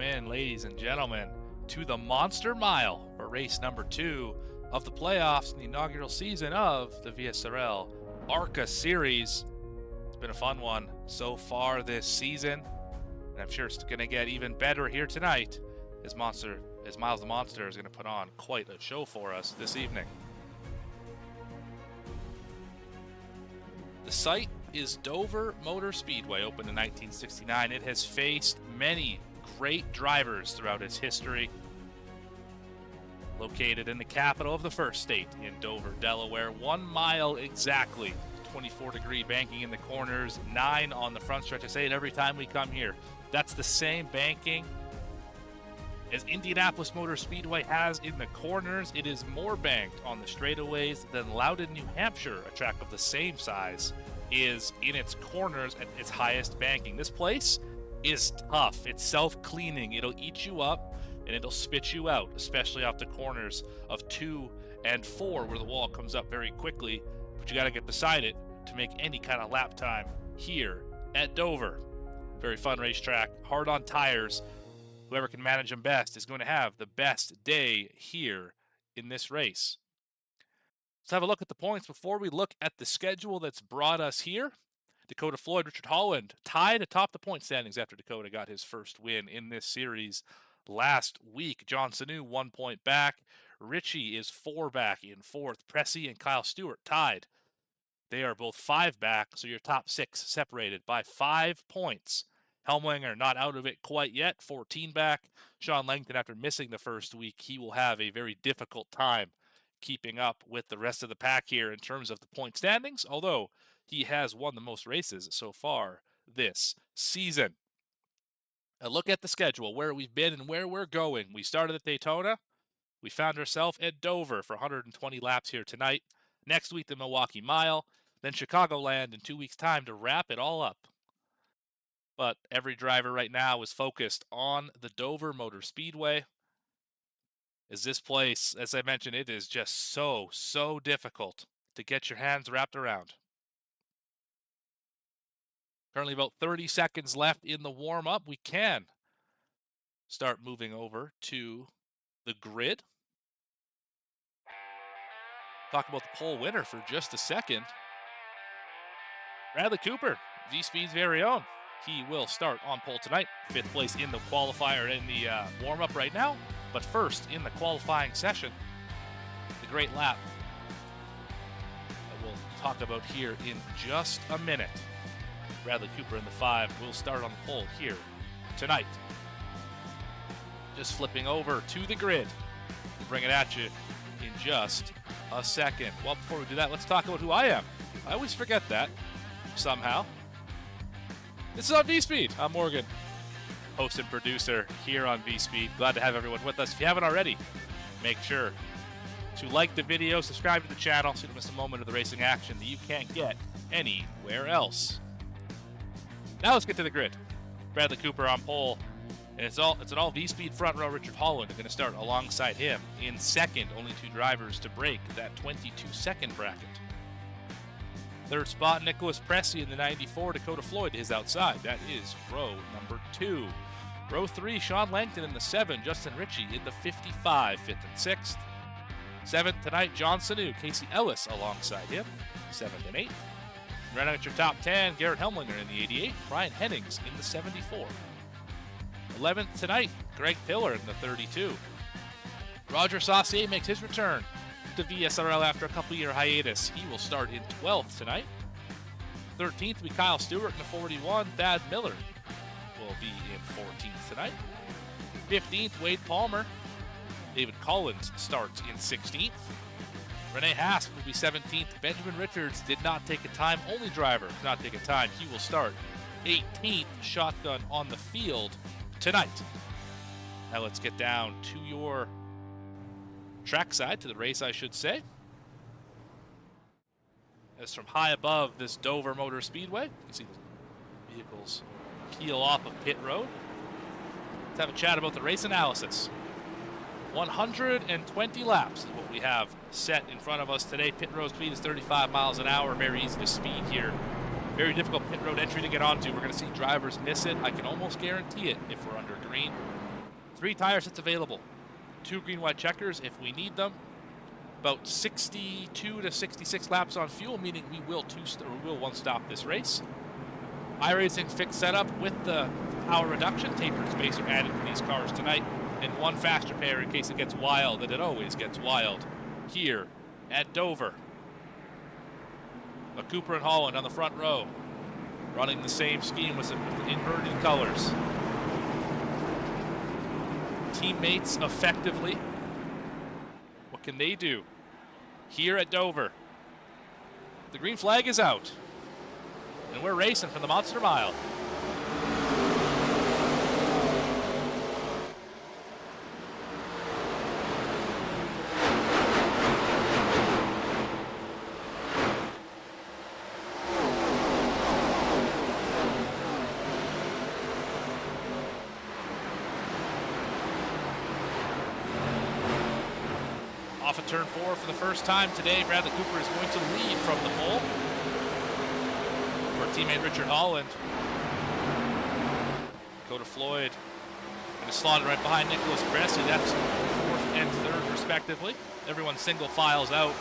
in, ladies and gentlemen, to the Monster Mile for race number 2 of the playoffs in the inaugural season of the Vsrl ARCA Series. It's been a fun one so far this season, and I'm sure it's going to get even better here tonight as Miles the Monster is going to put on quite a show for us this evening. The site is Dover Motor Speedway, opened in 1969. It has faced many great drivers throughout its history. Located in the capital of the first state in Dover, Delaware, 1 mile exactly, 24-degree banking in the corners, 9 on the front stretch. I say it every time we come here. That's the same banking as Indianapolis Motor Speedway has in the corners. It is more banked on the straightaways than Loudon, New Hampshire, a track of the same size, is in its corners at its highest banking. This place is tough. It's self-cleaning. It'll eat you up and it'll spit you out, especially off the corners of 2 and 4 where the wall comes up very quickly, but you got to get beside it to make any kind of lap time here at Dover. Very fun racetrack, hard on tires. Whoever can manage them best is going to have the best day here in this race. Let's have a look at the points before we look at the schedule that's brought us here. Dakota Floyd, Richard Holland tied atop the point standings after Dakota got his first win in this series last week. John Sanu 1 point back. Richie is 4 back in 4th. Pressey and Kyle Stewart tied. They are both 5 back, so your top 6 separated by 5 points. Helmlinger not out of it quite yet, 14 back. Sean Langton, after missing the first week, he will have a very difficult time keeping up with the rest of the pack here in terms of the point standings, although he has won the most races so far this season. A look at the schedule, where we've been and where we're going. We started at Daytona. We found ourselves at Dover for 120 laps here tonight. Next week, the Milwaukee Mile. Then Chicagoland in 2 weeks' time to wrap it all up. But every driver right now is focused on the Dover Motor Speedway. As this place, as I mentioned, it is just so difficult to get your hands wrapped around. Currently about 30 seconds left in the warm-up. We can start moving over to the grid. Talk about the pole winner for just a second. Bradley Cooper, V-Speed's very own. He will start on pole tonight. 5th place in the qualifier in the warm-up right now. But first, in the qualifying session, the great lap that we'll talk about here in just a minute. Bradley Cooper in the 5 will start on the pole here tonight. Just flipping over to the grid. We'll bring it at you in just a second. Well, before we do that, let's talk about who I am. I always forget that somehow. This is on V-Speed. I'm Morgan, host and producer here on V-Speed. Glad to have everyone with us. If you haven't already, make sure to like the video, subscribe to the channel so you don't miss a moment of the racing action that you can't get anywhere else. Now let's get to the grid. Bradley Cooper on pole, and it's an all V-Speed front row. Richard Holland is going to start alongside him in second. Only 2 drivers to break that 22-second bracket. 3rd spot, Nicholas Pressey in the 94. Dakota Floyd is outside. That is row number 2. Row 3, Sean Langton in the 7. Justin Ritchie in the 55, 5th and 6th. 7th tonight, John Sanu. Casey Ellis alongside him, 7th and 8th. Running at your top 10, Garrett Helmlinger in the 88. Brian Hennings in the 74. 11th tonight, Greg Pillar in the 32. Roger Saucier makes his return to VSRL after a couple-year hiatus. He will start in 12th tonight. 13th will be Kyle Stewart in the 41. Thad Miller will be in 14th tonight. 15th, Wade Palmer. David Collins starts in 16th. Renee Hasp will be 17th. Benjamin Richards did not take a time. Only driver did not take a time. He will start 18th. Shotgun on the field tonight. Now let's get down to your trackside, to the race, I should say. As from high above this Dover Motor Speedway, you can see the vehicles peel off of pit road. Let's have a chat about the race analysis. 120 laps is what we have set in front of us today. Pit road speed is 35 miles an hour. Very easy to speed here. Very difficult pit road entry to get onto. We're going to see drivers miss it. I can almost guarantee it if we're under green. 3 tire sets available. 2 green, white checkers if we need them. About 62 to 66 laps on fuel, meaning we will one stop this race. iRacing fixed setup with the power reduction. Tapered spacer added to these cars tonight. And 1 faster pair in case it gets wild, and it always gets wild here at Dover. A Cooper and Holland on the front row, running the same scheme with some inverted colors. Teammates effectively. What can they do here at Dover? The green flag is out, and we're racing for the Monster Mile. Off of turn 4 for the first time today, Bradley Cooper is going to lead from the pole for teammate Richard Holland. Dakota Floyd going to slot it right behind Nicholas Bressy. That's 4th and 3rd respectively. Everyone single files out.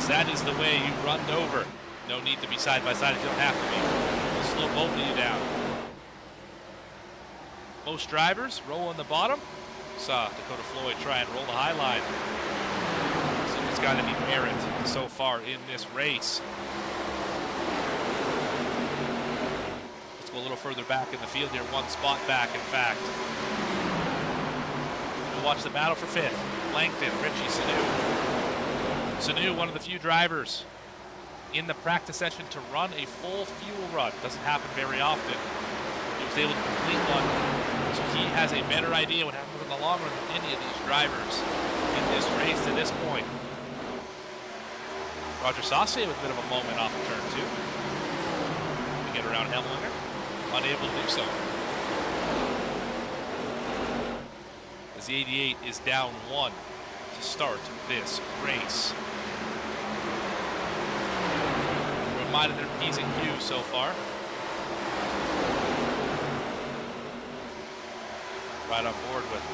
So that is the way you run Dover. No need to be side by side if you don't have to be. We'll slow both of you down. Most drivers roll on the bottom. Saw Dakota Floyd try and roll the high line. So it's got any merit so far in this race. Let's go a little further back in the field here. 1 spot back, in fact. We'll watch the battle for 5th. Langton, Richie, Sanu, one of the few drivers in the practice session to run a full fuel run. Doesn't happen very often. He was able to complete one. So he has a better idea what happens in the long run than any of these drivers in this race to this point. Roger Saucier with a bit of a moment off of turn 2. To get around Hemlinger. Unable to do so. As the 88 is down 1 to start this race. Reminded they're P's and Q's so far. Right on board with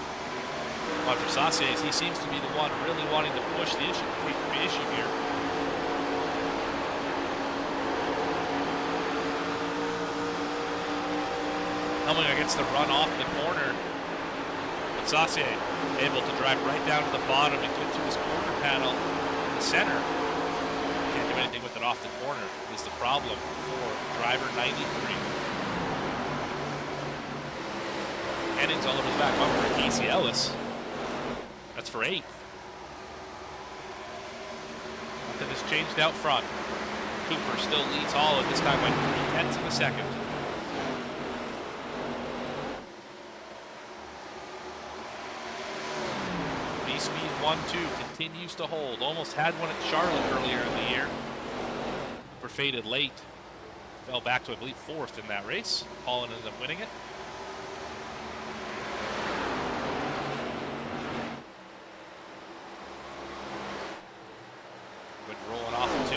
Roger Saucier, as he seems to be the one really wanting to push the issue here. Hemlinger gets the run off the corner, but Saucier able to drive right down to the bottom and get to his corner panel in the center. Can't do anything with it off the corner is the problem for driver 93. Hennings all over the back bumper for Casey Ellis. That's for 8th. Nothing has changed out front. Cooper still leads Holland, this time by 3/10 of a second. V-Speed 1-2 continues to hold. Almost had one at Charlotte earlier in the year. Cooper faded late. Fell back to, I believe, 4th in that race. Holland ended up winning it. Rolling off the 2.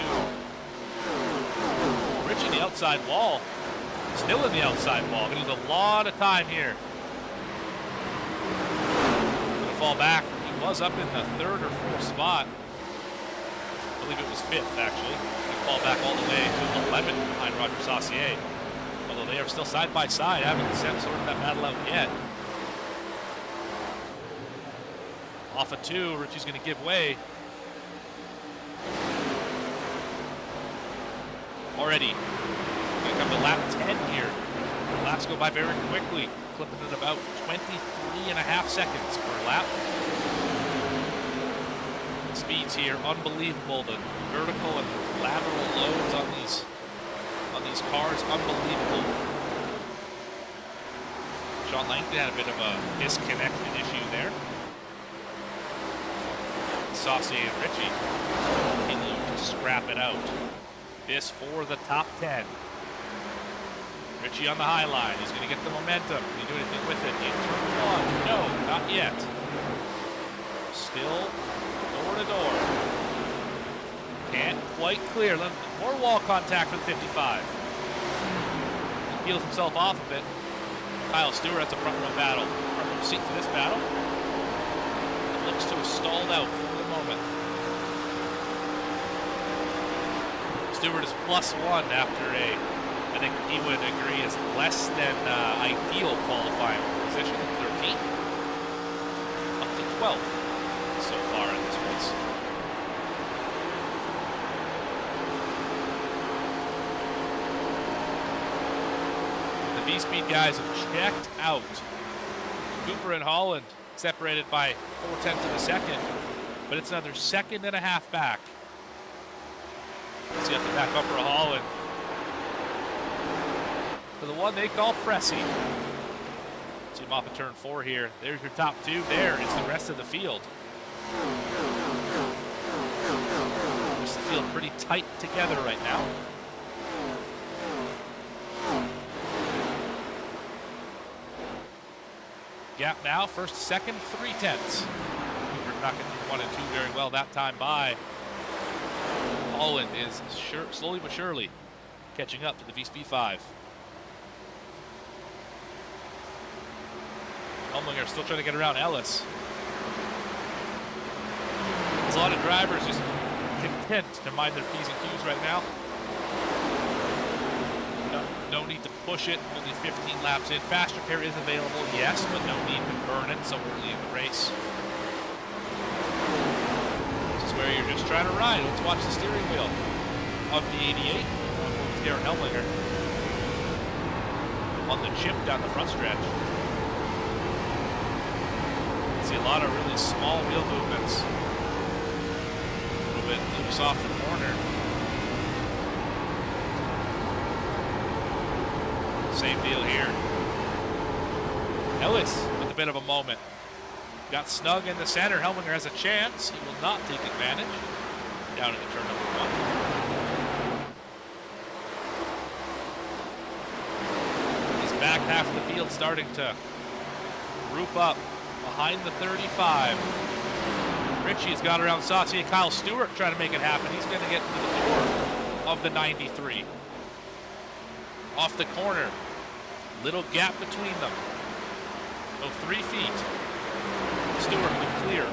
Rich in the outside wall. Still in the outside wall. Going to lose a lot of time here. Going to fall back. He was up in the 3rd or 4th spot. I believe it was 5th, actually. Going to fall back all the way to 11th behind Roger Saucier. Although they are still side by side. Haven't sorted that battle out yet. Off of 2, Richie's going to give way. Already going to come to lap 10 here. The laps go by very quickly, clipping at about 23.5 seconds per lap. The speeds here, unbelievable. The vertical and lateral loads on these cars, unbelievable. Sean Langton had a bit of a disconnection issue there. Saucier and Richie continue to scrap it out. This for the top 10. Richie on the high line. He's going to get the momentum. Can he do anything with it? In turn 1. No, not yet. Still door to door. Can't quite clear. More wall contact for the 55. He peels himself off a bit. Kyle Stewart, that's a front row battle. Front seat to this battle. It looks to have stalled out for the moment. Stewart is +1 after I think he would agree, is less than ideal qualifying position, 13th. Up to 12th so far in this race. The V-Speed guys have checked out. Cooper and Holland separated by 0.4 of a second, but it's another 1.5 seconds back. So you have to back up for Holland. For the one they call Pressy. See him off of turn 4 here. There's your top 2. There is the rest of the field. There's the field pretty tight together right now. Gap now, first, second, 0.3. Cooper knocking 1 and 2 very well that time by. Holland is slowly but surely catching up to the V-Speed 5. Helmlinger still trying to get around Ellis. There's a lot of drivers just content to mind their P's and Q's right now. No need to push it, only 15 laps in. Fast repair is available, yes, but no need to burn it so early in the race. This is where you're just trying to ride. Let's watch the steering wheel of the 88. Darren Helmlinger on the chip down the front stretch. See a lot of really small wheel movements. A little bit loose off the corner. Same deal here. Ellis with a bit of a moment. Got snug in the center. Helmlinger has a chance. He will not take advantage. Down into turn number 1. He's back half of the field starting to group up behind the 35. Ritchie's got around Saucier. Kyle Stewart trying to make it happen. He's going to get to the door of the 93. Off the corner. Little gap between them. Oh, 3 feet. Stewart with clear.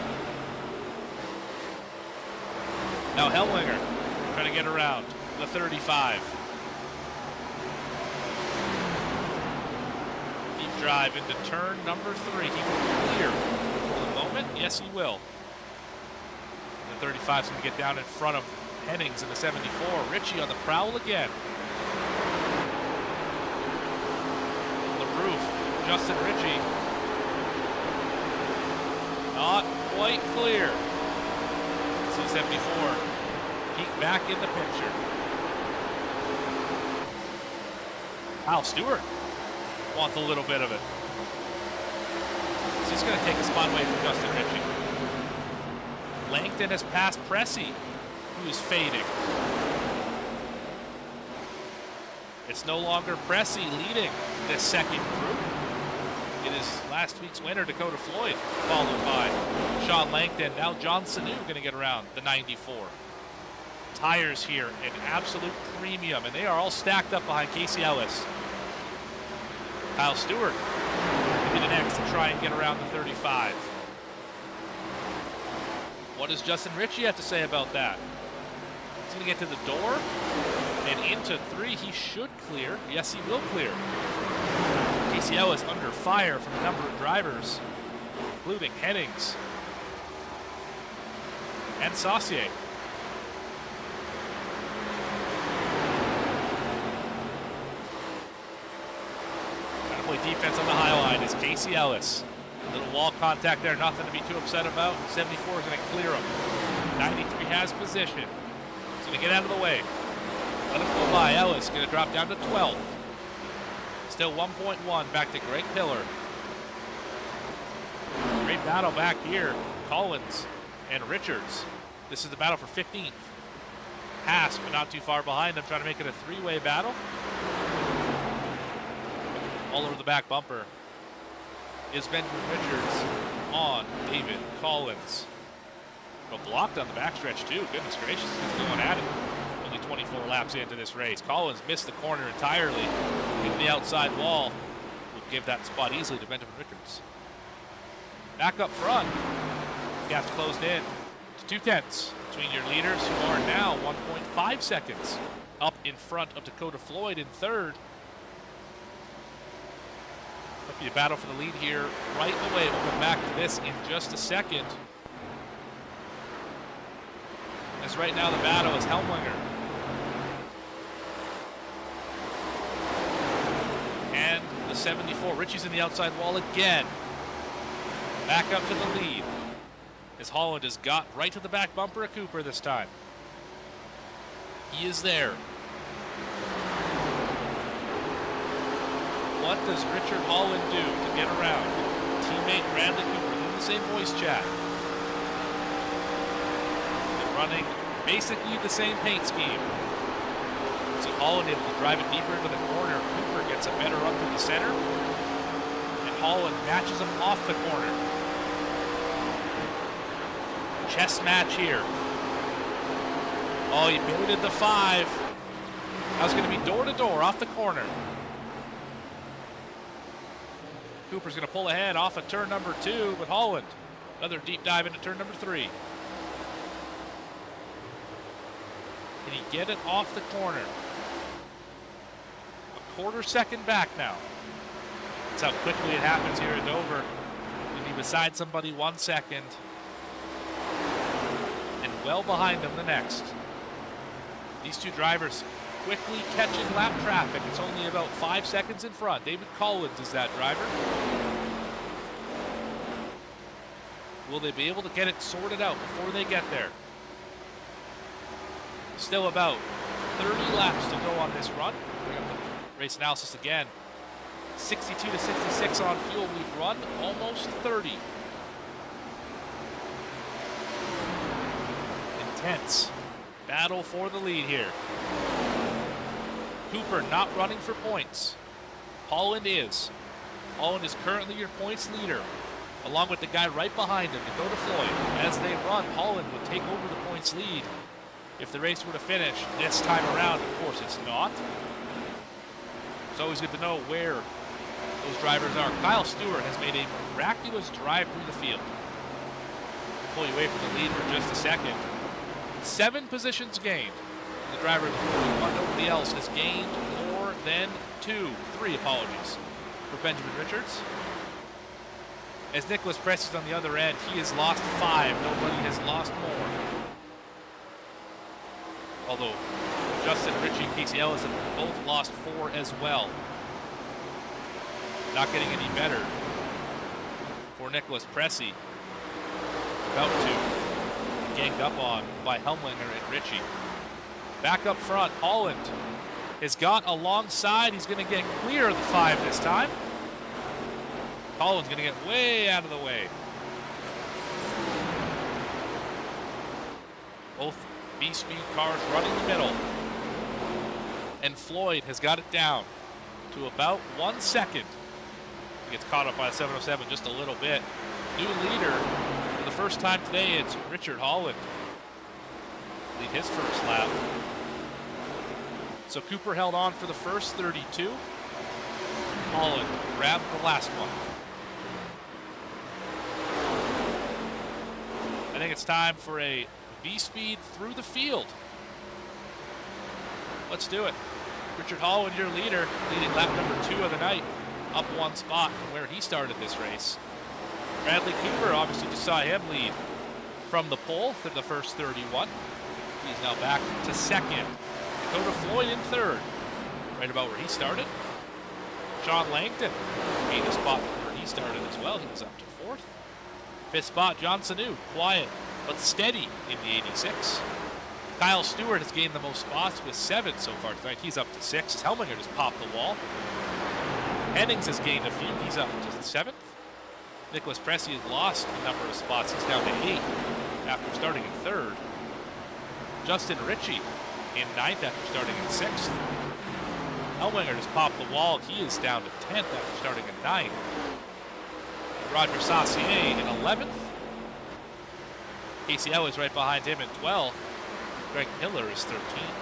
Now Helmlinger trying to get around the 35. Deep drive into turn number 3. He will clear for the moment. Yes, he will. The 35 is going to get down in front of Hennings in the 74. Ritchie on the prowl again. Roof, Justin Ritchie. Not quite clear. C74. Peek back in the picture. Kyle Stewart wants a little bit of it. So he's going to take a spot away from Justin Ritchie. Langton has passed Pressy, who is fading. It's no longer Pressy leading this second group. It is last week's winner, Dakota Floyd, followed by Sean Langton. Now John Sanu going to get around the 94. Tires here, an absolute premium, and they are all stacked up behind Casey Ellis. Kyle Stewart will be the next to try and get around the 35. What does Justin Ritchie have to say about that? He's going to get to the door. And into 3, he should clear. Yes, he will clear. KCL is under fire from a number of drivers, including Hennings and Saucier. Trying to play defense on the high line is Casey Ellis. A little wall contact there, nothing to be too upset about. 74 is going to clear him. 93 has position. He's going to get out of the way. Let him go by. Ellis going to drop down to 12th. Still 1.1 back to Greg Pillar. Great battle back here. Collins and Richards. This is the battle for 15th. Haas, but not too far behind them, trying to make it a 3-way battle. All over the back bumper is Benjamin Richards on David Collins. Well, blocked on the backstretch too. Goodness gracious, he's going at it. Only 24 laps into this race. Collins missed the corner entirely. Hit the outside wall. Would give that spot easily to Benjamin Richards. Back up front, gap's closed in to 0.2 between your leaders, who are now 1.5 seconds up in front of Dakota Floyd in third. Might be a battle for the lead here right away. We'll come back to this in just a second. As right now the battle is Helmlinger and the 74. Ritchie's in the outside wall again. Back up to the lead as Holland has got right to the back bumper of Cooper this time. He is there. What does Richard Holland do to get around teammate Bradley Cooper in the same voice chat? They're running basically the same paint scheme. See Holland able to drive it deeper into the corner. Cooper gets a better run through the center, and Holland matches him off the corner. Chess match here. Oh, he booted the 5. That was going to be door to door off the corner. Cooper's going to pull ahead off of turn number 2, but Holland, another deep dive into turn number 3. Can he get it off the corner? A quarter second back now. That's how quickly it happens here at Dover. He'll be beside somebody 1 second. And well behind them the next. These two drivers quickly catching lap traffic. It's only about 5 seconds in front. David Collins is that driver. Will they be able to get it sorted out before they get there? Still about 30 laps to go on this run. Bring up the race analysis again. 62 to 66 on fuel. We've run almost 30. Intense battle for the lead here. Cooper not running for points. Holland is. Holland is currently your points leader, along with the guy right behind him, Dakota Floyd. As they run, Holland would take over the points lead if the race were to finish this time around. Of course, it's not. It's always good to know where those drivers are. Kyle Stewart has made a miraculous drive through the field. Pull you away from the lead for just a second. 7 positions gained. The driver before nobody else has gained more than 3 apologies for Benjamin Richards. As Nicholas Pressy's on the other end, he has lost 5. Nobody has lost more. Although Justin Ritchie and Casey Ellis have both lost 4 as well. Not getting any better for Nicholas Pressy. About to ganged up on by Helmlinger and Ritchie. Back up front, Holland has got alongside. He's going to get clear of the 5 this time. Holland's going to get way out of the way. Both B-Speed cars running the middle. And Floyd has got it down to about 1 second. He gets caught up by the 707 just a little bit. New leader for the first time today, it's Richard Holland. Lead his first lap. So Cooper held on for the first 32. Holland grabbed the last one. I think it's time for a V-Speed through the field. Let's do it. Richard Holland, your leader, leading lap number 2 of the night, up 1 spot from where he started this race. Bradley Cooper, obviously just saw him lead from the pole through the first 31. He's now back to second. Dakota Floyd in third, right about where he started. Sean Langton gained a spot where he started as well. He was up to 4th. 5th spot, John Sanu, quiet but steady in the 86. Kyle Stewart has gained the most spots with 7 so far tonight. He's up to 6. Helminger just popped the wall. Hennings has gained a few. He's up to 7th. Nicholas Pressy has lost a number of spots. He's down to 8 after starting in 3rd. Justin Ritchie in 9th after starting in 6th. Helminger just popped the wall. He is down to 10th after starting in 9th. Roger Saucier in 11th. Casey Ellis right behind him in 12th. Greg Miller is 13th.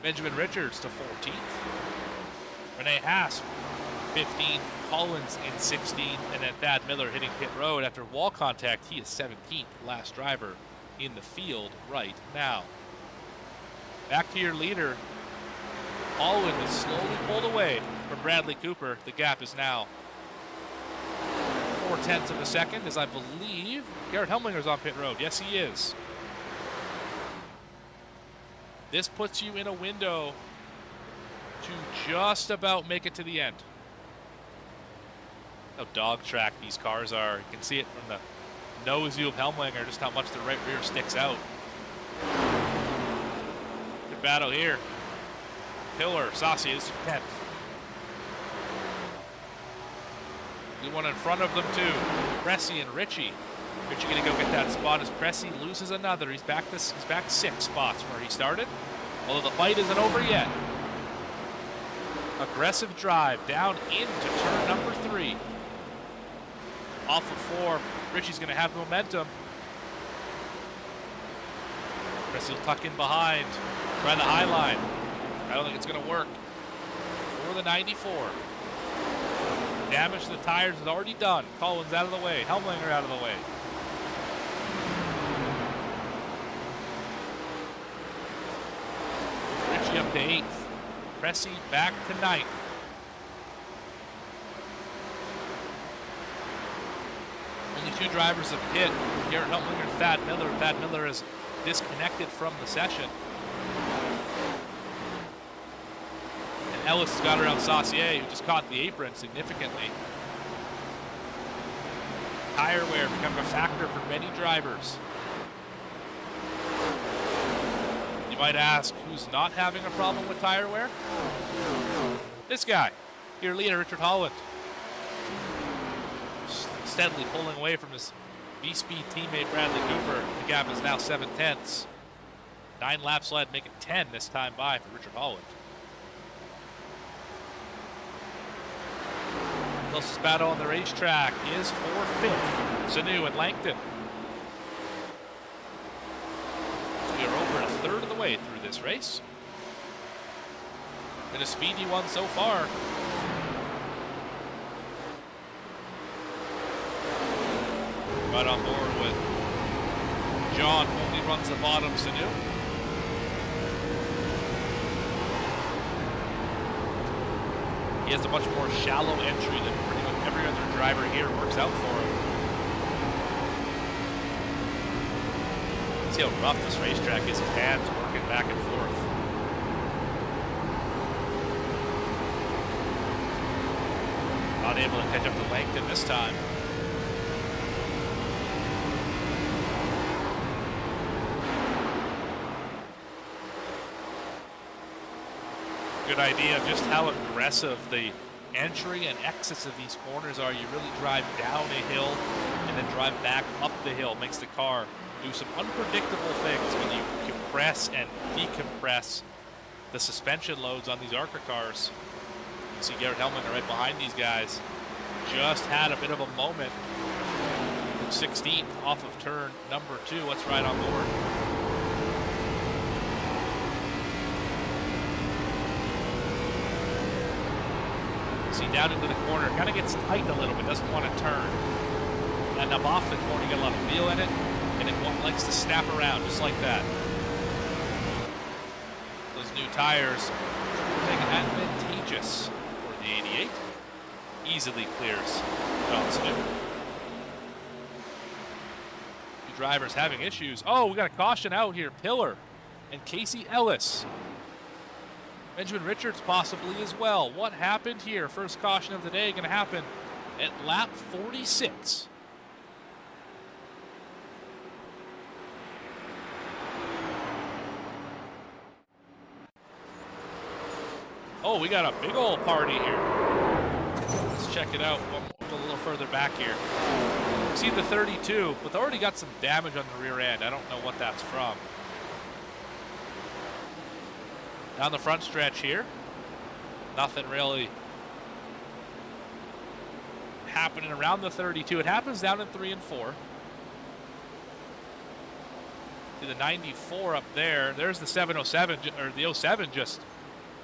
Benjamin Richards to 14th. Renee Haas 15, Collins in 16, and then Thad Miller hitting pit road after wall contact. He is 17th, last driver in the field right now. Back to your leader. Holland is slowly pulled away from Bradley Cooper. The gap is now 0.4 of a second, as I believe Garrett Helmlinger's on pit road. Yes, he is. This puts you in a window to just about make it to the end. How dog track these cars are. You can see it from the nose view of Helmlinger, just how much the right rear sticks out. Good battle here. Pillar, Saucy is 10th. The one in front of them too. Pressy and Richie. Richie gonna go get that spot as Pressy loses another. He's back 6 spots where he started. Although the fight isn't over yet. Aggressive drive down into turn number 3. Off of 4. Richie's gonna have momentum. Pressy will tuck in behind. Try the high line. I don't think it's gonna work. For the 94. Damage to the tires is already done. Collins out of the way. Helmlinger out of the way. Richie up to 8th. Pressy back to 9th. Only 2 drivers have hit. Garrett Helmlinger and Thad Miller. Thad Miller is disconnected from the session. And Ellis has got around Saucier, who just caught the apron significantly. Tire wear becoming a factor for many drivers. You might ask, who's not having a problem with tire wear? This guy, your leader, Richard Holland. Steadily pulling away from his V-Speed teammate, Bradley Cooper. The gap is now 7/10. 9 laps led, making 10 this time by for Richard Holland. Closest battle on the racetrack is for 5th. Sanu and Langton. We are over a third of the way through this race. Been a speedy one so far. Right on board with John, only runs the bottom, Sanu. He has a much more shallow entry than pretty much every other driver here. Works out for him. See how rough this racetrack is. His hands working back and forth. Not able to catch up to Langton this time. Good idea of just how aggressive the entry and exits of these corners are. You really drive down a hill and then drive back up the hill. Makes the car do some unpredictable things when you compress and decompress the suspension loads on these ARCA cars. You see Garrett Helmlinger right behind these guys. Just had a bit of a moment. 16th off of turn number 2. Let's ride on board. See, down into the corner, kind of gets tight a little bit, doesn't want to turn. And up off the corner, you get a lot of feel in it, and it likes to snap around just like that. Those new tires make it advantageous for the 88. Easily clears Johnson. Two drivers having issues. Oh, we got a caution out here. Pillar and Casey Ellis. Benjamin Richards possibly as well. What happened here? First caution of the day going to happen at lap 46. Oh, we got a big old party here. Let's check it out a little further back here. See the 32, but they already got some damage on the rear end. I don't know what that's from. Down the front stretch here, nothing really happening around the 32. It happens down in 3 and 4. See the 94 up there. There's the 707, or the 07 just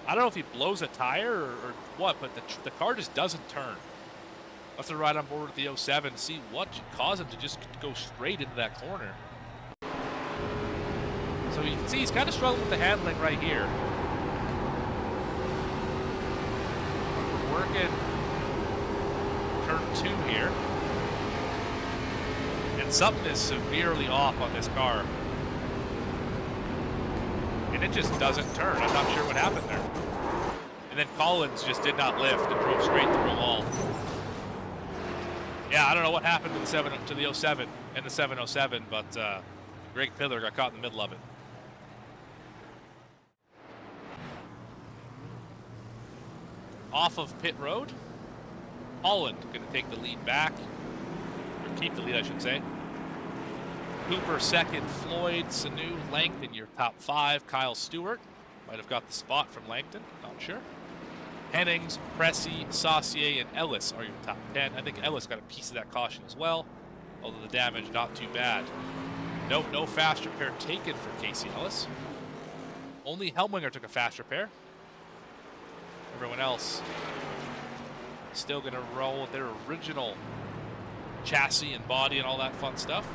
I don't know if he blows a tire or what, but the car just doesn't turn. I'll have to ride on board with the 07 to see what caused him to just go straight into that corner. So you can see he's kind of struggling with the handling right here. We're working turn 2 here. And something is severely off on this car. And it just doesn't turn. I'm not sure what happened there. And then Collins just did not lift and drove straight through a wall. Yeah, I don't know what happened to the 07 and the 707, but Greg Pillar got caught in the middle of it. Off of pit road, Holland going to take the lead back, or keep the lead, I should say. Cooper second, Floyd, Sanu, Langton, your top 5. Kyle Stewart might have got the spot from Langton, not sure. Hennings, Pressey, Saucier, and Ellis are your top 10. I think Ellis got a piece of that caution as well, although the damage not too bad. Nope, no fast repair taken for Casey Ellis. Only Helmlinger took a fast repair. Everyone else still going to roll with their original chassis and body and all that fun stuff.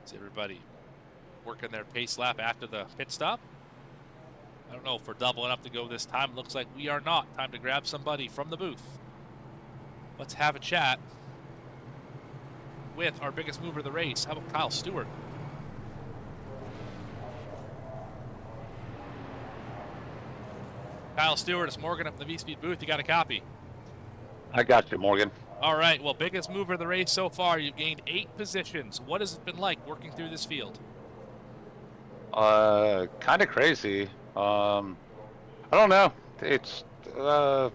It's everybody working their pace lap after the pit stop. I don't know if we're doubling up to go this time. Looks like we are not. Time to grab somebody from the booth. Let's have a chat with our biggest mover of the race. How about Kyle Stewart? Kyle Stewart, it's Morgan up in the V-Speed booth. You got a copy? I got you, Morgan. All right, well, biggest mover of the race so far. You've gained 8 positions. What has it been like working through this field? Kind of crazy. I don't know. It's a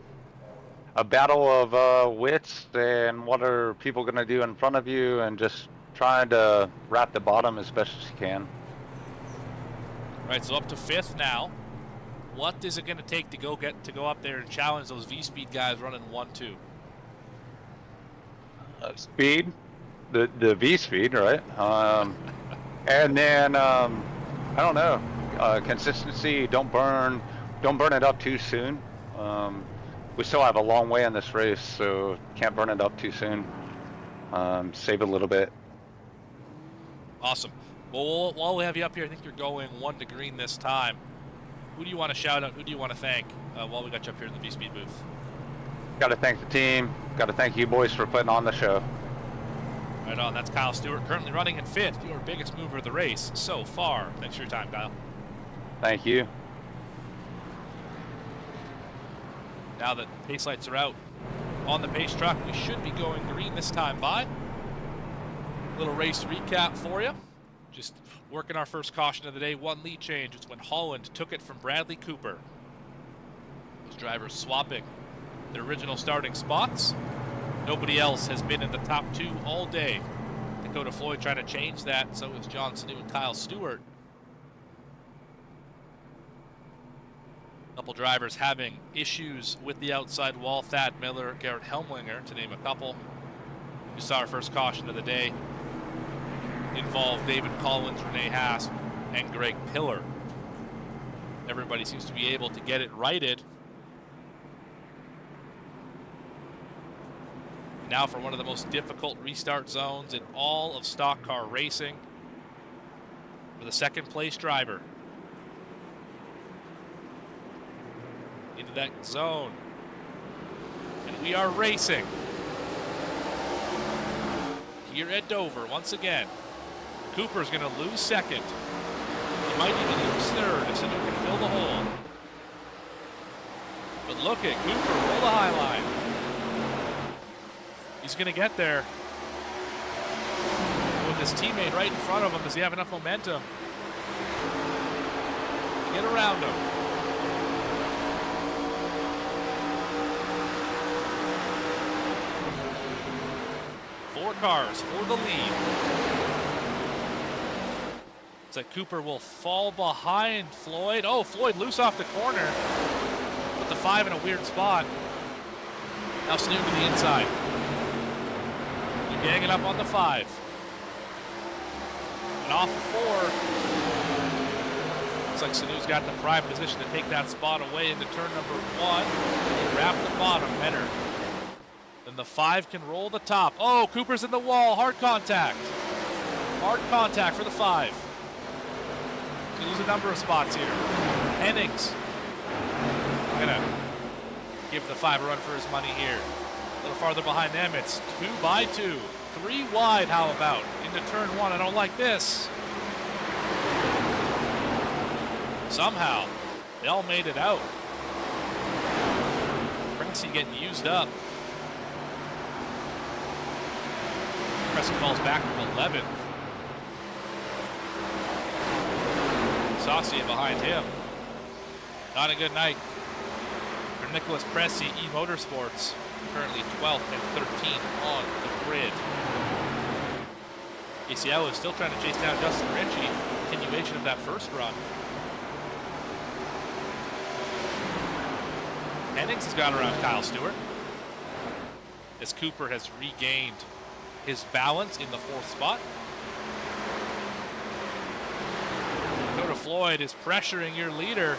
battle of wits and what are people going to do in front of you, and just trying to wrap the bottom as best as you can. All right, so up to 5th now. What is it going to take to go up there and challenge those V-Speed guys running 1-2? Speed, the V-Speed, right? And then I don't know, consistency. Don't burn it up too soon. We still have a long way in this race, so can't burn it up too soon. Save a little bit. Awesome. Well, while we have you up here, I think you're going 1 to green this time. Who do you want to shout out? Who do you want to thank while we got you up here in the V-Speed booth? Got to thank the team. Got to thank you boys for putting on the show. Right on. That's Kyle Stewart, currently running in 5th, your biggest mover of the race so far. Thanks for your time, Kyle. Thank you. Now that pace lights are out on the pace truck, we should be going green this time by. Little race recap for you. Just working our first caution of the day. 1 lead change. It's when Holland took it from Bradley Cooper. Those drivers swapping their original starting spots. Nobody else has been in the top 2 all day. Dakota Floyd trying to change that. So is John Sanu and Kyle Stewart. A couple drivers having issues with the outside wall. Thad Miller, Garrett Helmlinger, to name a couple. We saw our first caution of the day. Involved David Collins, Renee Haas, and Greg Pillar. Everybody seems to be able to get it righted. Now for one of the most difficult restart zones in all of stock car racing, for the 2nd place driver. Into that zone. And we are racing here at Dover once again. Cooper's going to lose 2nd. He might even lose 3rd if someone can fill the hole. But look at Cooper roll the high line. He's going to get there. With his teammate right in front of him, does he have enough momentum to get around him? Four cars for the lead. Looks like Cooper will fall behind Floyd. Oh, Floyd loose off the corner. Put the 5 in a weird spot. Now Snoop to the inside. ganging up on the 5. And off of 4. Looks like Sanu's got the prime position to take that spot away into turn number 1. He wrapped the bottom better. Then the 5 can roll the top. Oh, Cooper's in the wall. Hard contact. Hard contact for the 5. So lose a number of spots here. Hennings gonna give the 5 a run for his money here. A little farther behind them, it's 2 by 2. 3 wide, how about? Into turn 1, I don't like this. Somehow, they all made it out. Pressy getting used up. Pressy falls back from 11th. Saucier behind him. Not a good night for Nicholas Pressy, E-Motorsports. Currently 12th and 13th on the grid. ACL is still trying to chase down Justin Ritchie. Continuation of that first run. Hennings has got around Kyle Stewart as Cooper has regained his balance in the 4th spot. Dakota Floyd is pressuring your leader.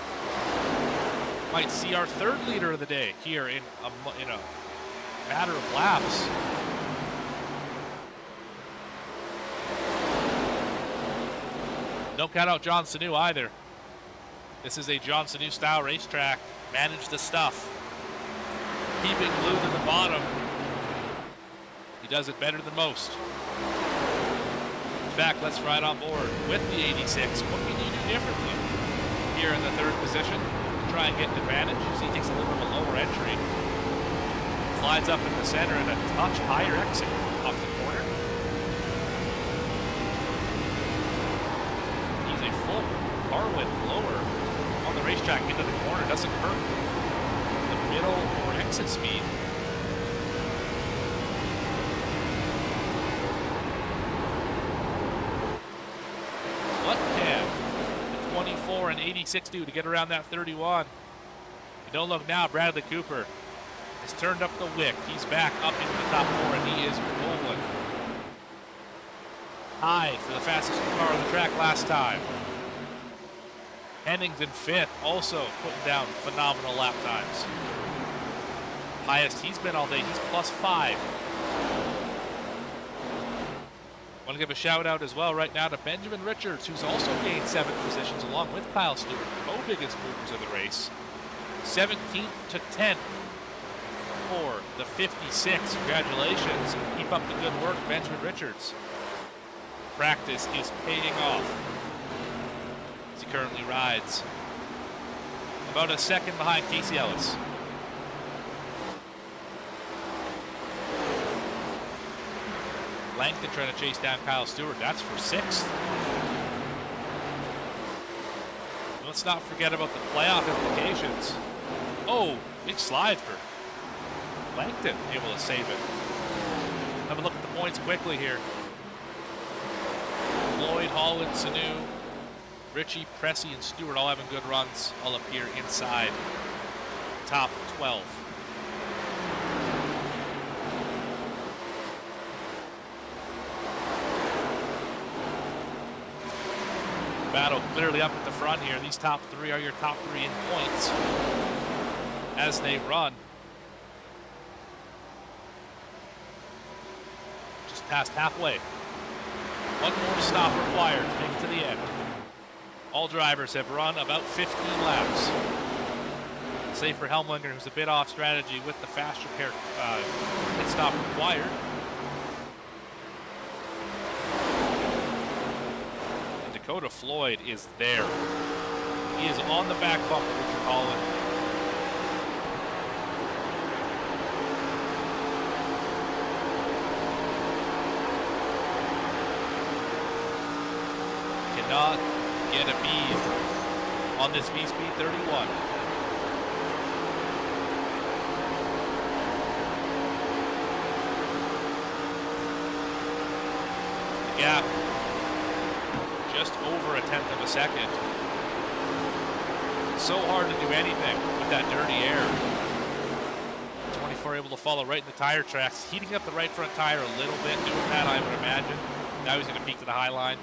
Might see our 3rd leader of the day here in a matter of laps. Don't count out John Sanu either. This is a John Sanu style racetrack. Manage the stuff. Keeping glued to the bottom. He does it better than most. In fact, let's ride on board with the 86. What can you do differently here in the 3rd position? Try and get an advantage. See, he takes a little bit of a lower entry. Slides up in the center and a touch higher exit off the corner. He's a full Harwood blower on the racetrack into the corner. Doesn't hurt the middle or exit speed. What can the 24 and 86 do to get around that 31? You don't look now, Bradley Cooper has turned up the wick. He's back up into the top 4 and he is rolling. Tied for the fastest car on the track last time. Hennings in 5th, also putting down phenomenal lap times. Highest he's been all day, he's +5. Want to give a shout out as well right now to Benjamin Richards, who's also gained 7 positions along with Kyle Stewart, co-biggest movers of the race. 17th to 10th for the 56. Congratulations. Keep up the good work, Benjamin Richards. Practice is paying off as he currently rides about a second behind Casey Ellis. Langton trying to chase down Kyle Stewart. That's for 6th. Let's not forget about the playoff implications. Oh, big slide for Langton, able to save it. Have a look at the points quickly here. Floyd, Holland, Sanu, Ritchie, Pressy, and Stewart all having good runs, all up here inside top 12. Battle clearly up at the front here. These top 3 are your top 3 in points as they run. Just past halfway. One more stop required to make it to the end. All drivers have run about 15 laps. Save for Helmlinger, who's a bit off strategy with the fast repair pit stop required. And Dakota Floyd is there. He is on the back bumper, Richard Holland. Cannot get a bead on this V-Speed 31. The gap just over a 1/10 of a second. So hard to do anything with that dirty air. before able to follow right in the tire tracks. Heating up the right front tire a little bit, doing that, I would imagine. Now he's going to peak to the high line.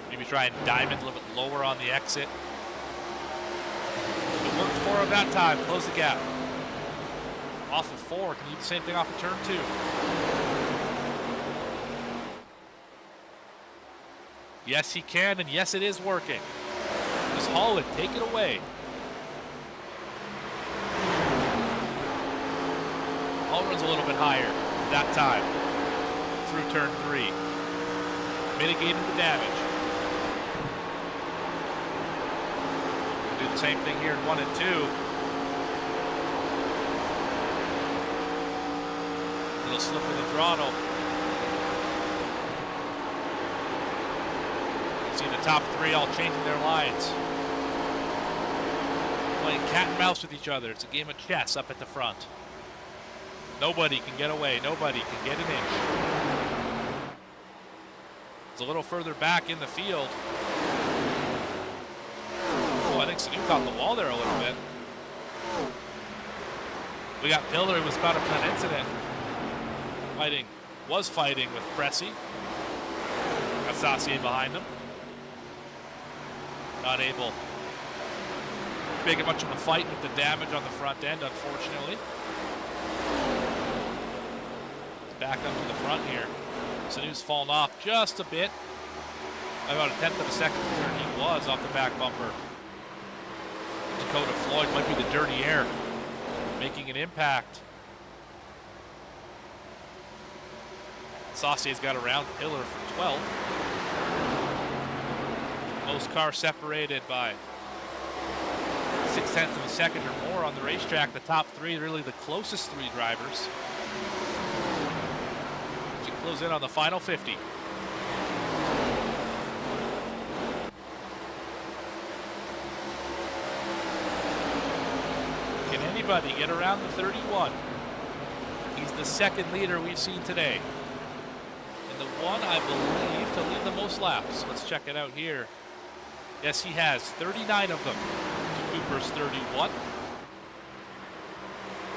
Maybe try and diamond a little bit lower on the exit. It worked for him that time. Close the gap. Off of 4. Can he do the same thing off of turn 2? Yes, he can, and yes, it is working. Just Holland, take it away. All runs a little bit higher that time through turn 3. Mitigated the damage. Do the same thing here in 1 and 2. Little slip of the throttle. You see the top 3 all changing their lines. Playing cat and mouse with each other. It's a game of chess up at the front. Nobody can get away. Nobody can get an inch. It's a little further back in the field. Oh, I think Sanu caught the wall there a little bit. We got Pillar, who was caught up in that incident. Was fighting with Pressy. Got Saucier behind him. Not able to make it much of a fight with the damage on the front end, unfortunately. Back up to the front here. Sanu's fallen off just a bit. About a 1/10 of a second from where he was off the back bumper. Dakota Floyd might be the dirty air, making an impact. Saucier's got around Pillar for 12th. Most cars separated by 0.6 of a second or more on the racetrack. The top 3, really the closest 3 drivers. As you close in on the final 50. Can anybody get around the 31? He's the second leader we've seen today. And the one, I believe, to lead the most laps. Let's check it out here. Yes, he has 39 of them to Cooper's 31.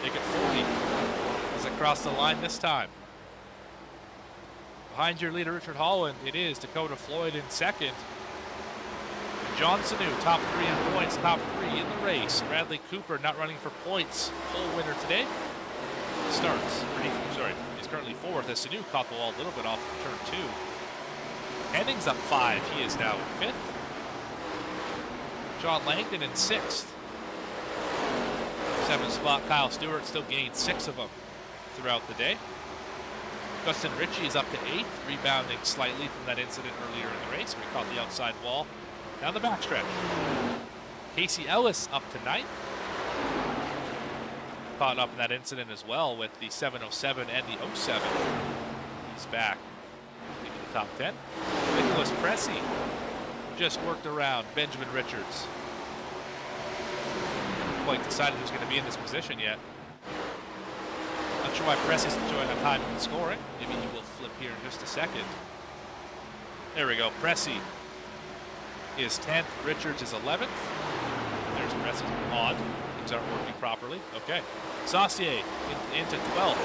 Make it 40 as it crossed the line this time. Behind your leader, Richard Holland, it is Dakota Floyd in second. John Sanu, top 3 in points, top 3 in the race. Bradley Cooper not running for points. Pole winner today. Starts. He's currently 4th as Sanu caught the wall a little bit off of turn 2. Henning's up 5. He is now in 5th. John Langdon in 6th. 7th spot, Kyle Stewart still gained 6 of them throughout the day. Justin Ritchie is up to 8th, rebounding slightly from that incident earlier in the race. We caught the outside wall down the backstretch. Casey Ellis up to 9th. Caught up in that incident as well with the 707 and the 07. He's back into the top 10. Nicholas Pressy just worked around Benjamin Richards. Quite decided who's going to be in this position yet. Not sure why Pressy's enjoying the time in scoring. Maybe he will flip here in just a second. There we go. Pressy is 10th. Richards is 11th. There's Pressy's odd. Things aren't working properly. Okay. Saucier into 12th.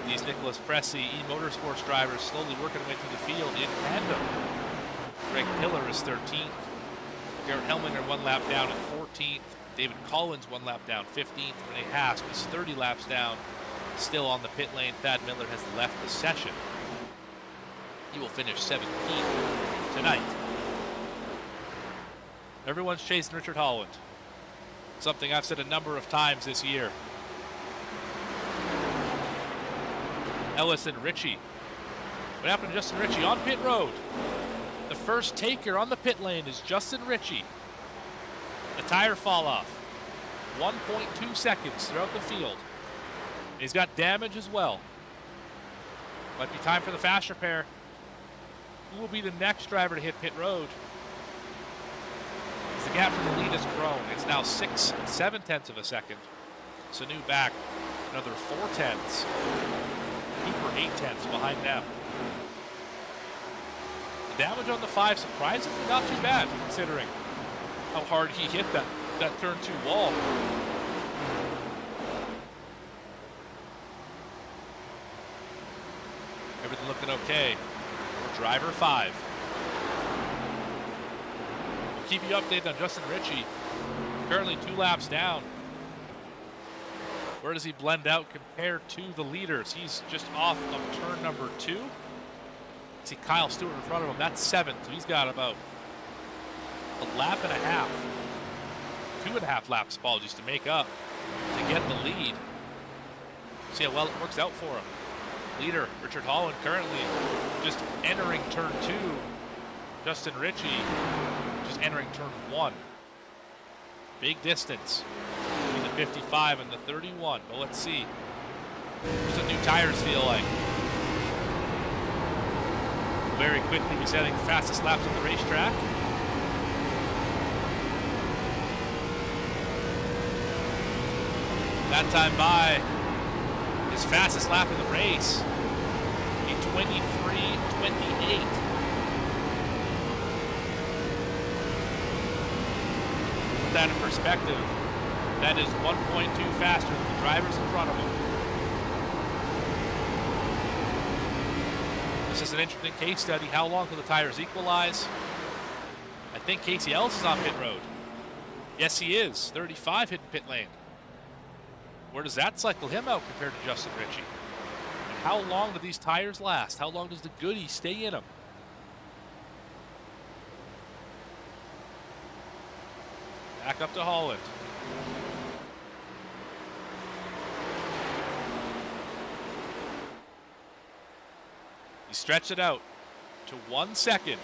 These Nicholas Pressy e-motorsports drivers slowly working their way through the field in tandem. Greg Pillar is 13th. Garrett Helminger 1 lap down at 14th. David Collins 1 lap down 15th. Rene Haas was 30 laps down, still on the pit lane. Thad Miller has left the session. He will finish 17th tonight. Everyone's chasing Richard Holland. Something I've said a number of times this year. Ellis and Ritchie. What happened to Justin Ritchie on pit road? The first taker on the pit lane is Justin Ritchie. The tire fall off. 1.2 seconds throughout the field. He's got damage as well. Might be time for the fast repair. Who will be the next driver to hit pit road? As the gap from the lead has grown, it's now 6 7/10 of a second. Sanu back another 4/10. Cooper 8/10 behind them. Damage on the 5, surprisingly not too bad, considering how hard he hit that turn 2 wall. Everything looking okay for driver 5. We'll keep you updated on Justin Ritchie. Currently 2 laps down. Where does he blend out compared to the leaders? He's just off of turn number 2. See Kyle Stewart in front of him. That's 7th. So he's got about a lap and a half. 2.5 laps, apologies, to make up to get the lead. See how well it works out for him. Leader Richard Holland currently just entering turn 2. Justin Ritchie just entering turn 1. Big distance between the 55 and the 31. Well, let's see. What does the new tires feel like? Very quickly be setting the fastest laps on the racetrack. That time by his fastest lap in the race, a 23:28. Put that in perspective, that is 1.2 faster than the drivers in front of him. This is an interesting case study. How long will the tires equalize? I think Casey Ellis is on pit road. Yes, he is. 35 hitting pit lane. Where does that cycle him out compared to Justin Ritchie? And how long do these tires last? How long does the goodie stay in them? Back up to Holland. He stretched it out to 1 second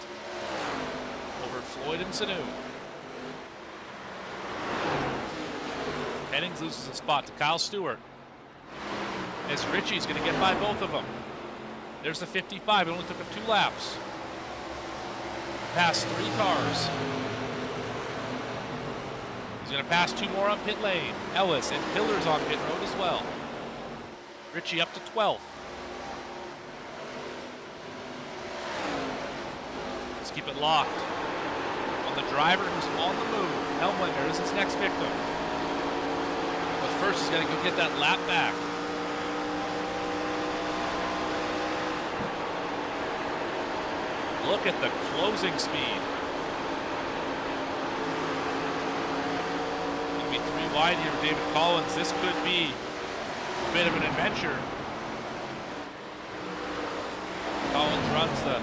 over Floyd and Sanu. Hennings loses a spot to Kyle Stewart. As Ritchie's going to get by both of them. There's the 55. It only took him 2 laps. Passed 3 cars. He's going to pass 2 more on pit lane. Ellis and Pillar's on pit road as well. Ritchie up to 12th. Let's keep it locked on the driver who's on the move. Helmlinger is his next victim. But first, he's got to go get that lap back. Look at the closing speed. It'll be 3 wide here with David Collins. This could be a bit of an adventure. Collins runs the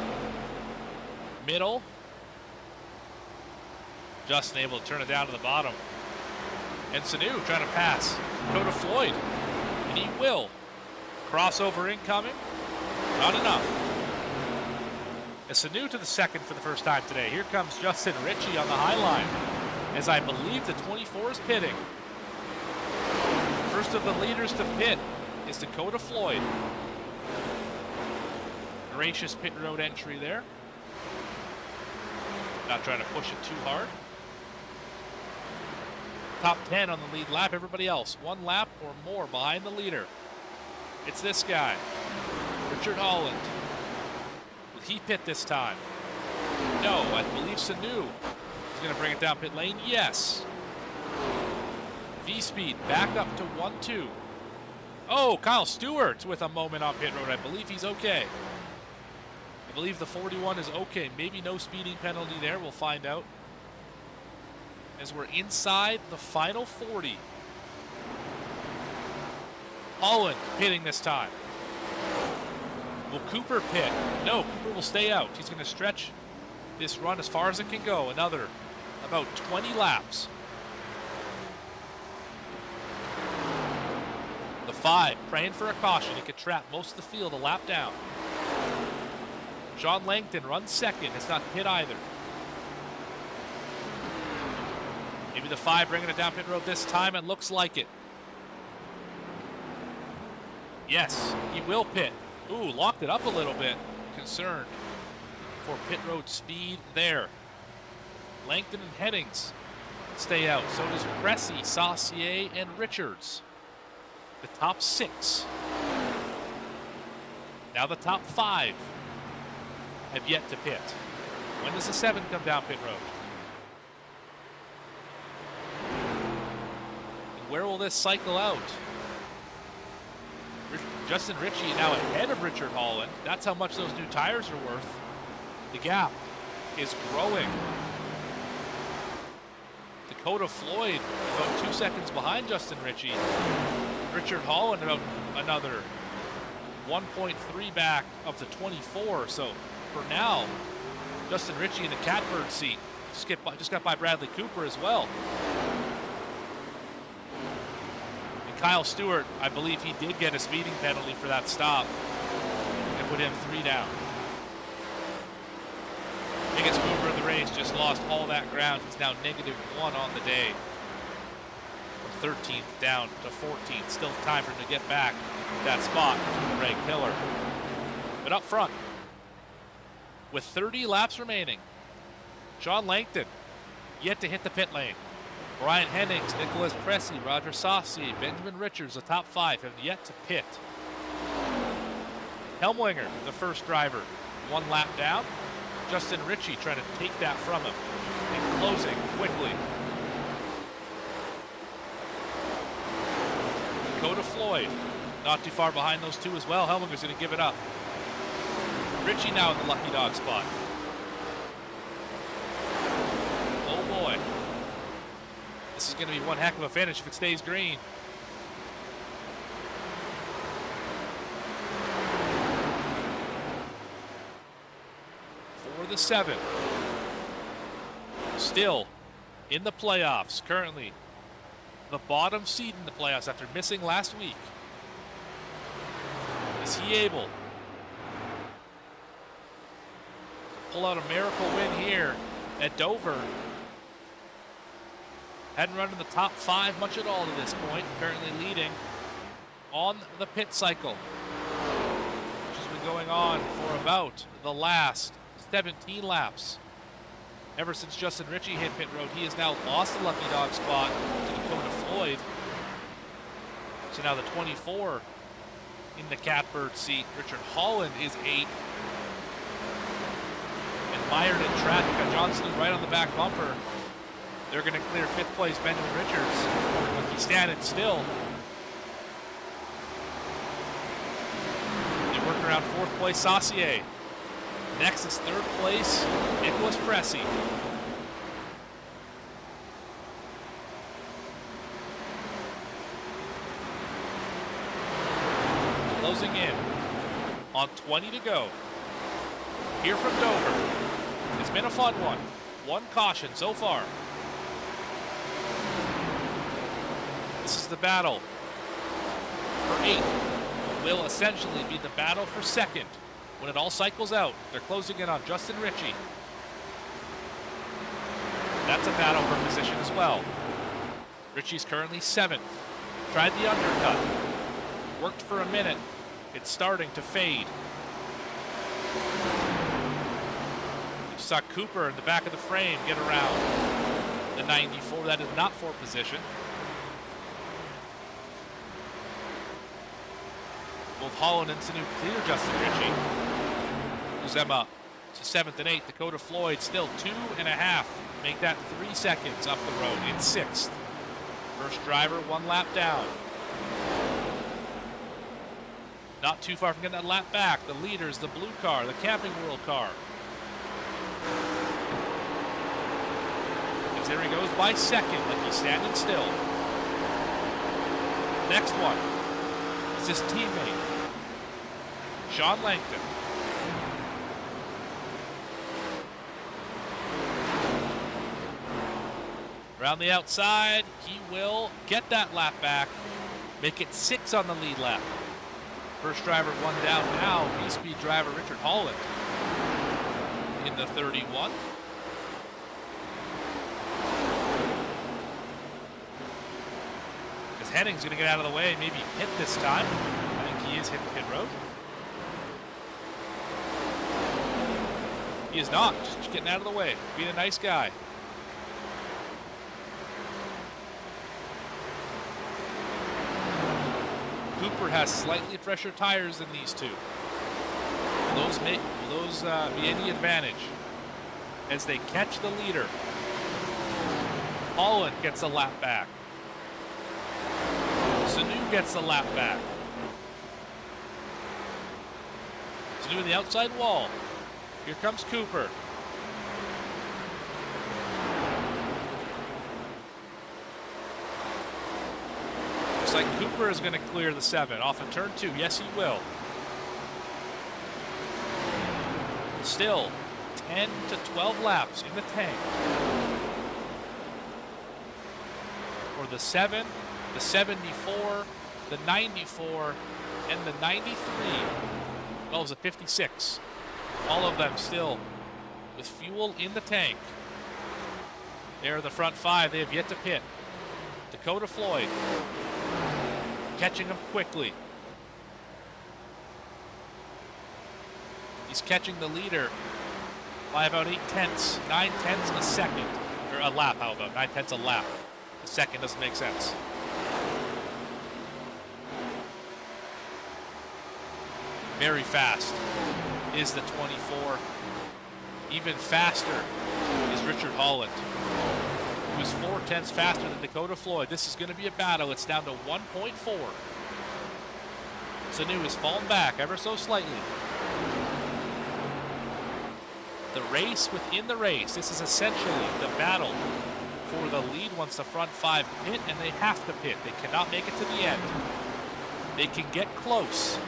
middle. Justin able to turn it down to the bottom. And Sanu trying to pass Dakota Floyd. And he will. Crossover incoming. Not enough. And Sanu to the second for the first time today. Here comes Justin Ritchie on the high line. As I believe the 24 is pitting. First of the leaders to pit is Dakota Floyd. Gracious pit road entry there. Not trying to push it too hard. Top 10 on the lead lap. Everybody else 1 lap or more behind the leader. It's this guy, Richard Holland. Will he pit this time? No, I believe Sanu is going to bring it down pit lane. Yes. V-Speed back up to 1-2. Oh, Kyle Stewart with a moment on pit road. I believe he's okay. I believe the 41 is okay. Maybe no speeding penalty there. We'll find out. As we're inside the final 40. Holland pitting this time. Will Cooper pit? No, Cooper will stay out. He's going to stretch this run as far as it can go. Another about 20 laps. The 5 praying for a caution. He could trap most of the field a lap down. John Langton runs second. It's not pit either. Maybe the 5 bringing it down pit road this time. It looks like it. Yes, he will pit. Ooh, locked it up a little bit. Concerned for pit road speed there. Langton and Hennings stay out. So does Cressy, Saucier, and Richards. The top 6. Now the top 5 have yet to pit. When does the 7 come down pit road? And where will this cycle out? Justin Ritchie now ahead of Richard Holland. That's how much those new tires are worth. The gap is growing. Dakota Floyd about 2 seconds behind Justin Ritchie. Richard Holland about another 1.3 back of the 24. So for now, Justin Ritchie in the catbird seat. Just got by Bradley Cooper as well. And Kyle Stewart, I believe he did get a speeding penalty for that stop and put him 3 down. Biggest mover of the race, just lost all that ground. He's now -1 on the day. From 13th down to 14th. Still time for him to get back that spot from Greg Pillar. But up front, with 30 laps remaining, Sean Langton yet to hit the pit lane. Brian Hennings, Nicholas Pressey, Roger Saucy, Benjamin Richards, the top 5 have yet to pit. Helmwinger, the first driver, 1 lap down. Justin Ritchie trying to take that from him and closing quickly. Dakota Floyd, not too far behind those two as well. Helmwinger's going to give it up. Ritchie now in the lucky dog spot. Oh boy. This is going to be one heck of a finish if it stays green. For the 7. Still in the playoffs, currently the bottom seed in the playoffs after missing last week. Is he able to pull out a miracle win here at Dover? Hadn't run in the top 5 much at all to this point. Currently leading on the pit cycle, which has been going on for about the last 17 laps. Ever since Justin Ritchie hit pit road, he has now lost the lucky dog spot to Dakota Floyd. So now the 24 in the catbird seat. Richard Holland is 8th. And mired in traffic. Got Johnson right on the back bumper. They're going to clear 5th place Benjamin Richards. But he's standing still. They work around 4th place Saucier. Next is 3rd place Nicholas Pressey. Closing in on 20 to go. Here from Dover. It's been a fun one. 1 caution so far. This is the battle for 8th. Will essentially be the battle for 2nd. When it all cycles out, they're closing in on Justin Ritchie. That's a battle for position as well. Ritchie's currently 7th. Tried the undercut. Worked for a minute. It's starting to fade. You saw Cooper in the back of the frame get around the 94. That is not for position. Both Holland and Sanu clear Justin Ritchie. Moves them up to 7th and 8th. Dakota Floyd still 2.5. Make that 3 seconds up the road in 6th. First driver 1 lap down. Not too far from getting that lap back. The leaders, the blue car, the Camping World car. As there he goes by 2nd, like he's standing still. Next one is his teammate, Sean Langton. Around the outside, he will get that lap back, make it 6 on the lead lap. First driver 1 down now, V-Speed driver Richard Holland in the 31. Because Henning's going to get out of the way and maybe pit this time. I think he is hitting pit road. He is not, just getting out of the way, being a nice guy. Cooper has slightly fresher tires than these two. Will those be any advantage as they catch the leader? Holland gets a lap back. Sanu gets a lap back. Sanu in the outside wall. Here comes Cooper. Looks like Cooper is going to clear the 7 off of turn 2. Yes, he will. Still 10 to 12 laps in the tank. For the 7, the 74, the 94, and the 93. Well, it was a 56. All of them still with fuel in the tank. There are the front 5. They have yet to pit. Dakota Floyd catching them quickly. He's catching the leader by about 9 tenths a second. Or a lap, how about 9 tenths a lap? A second doesn't make sense. Very fast is the 24. Even faster is Richard Holland, who is 4 tenths faster than Dakota Floyd. This is going to be a battle. It's down to 1.4. Sanu has fallen back ever so slightly. The race within the race. This is essentially the battle for the lead once the front 5 pit, and they have to pit. They cannot make it to the end. They can get close.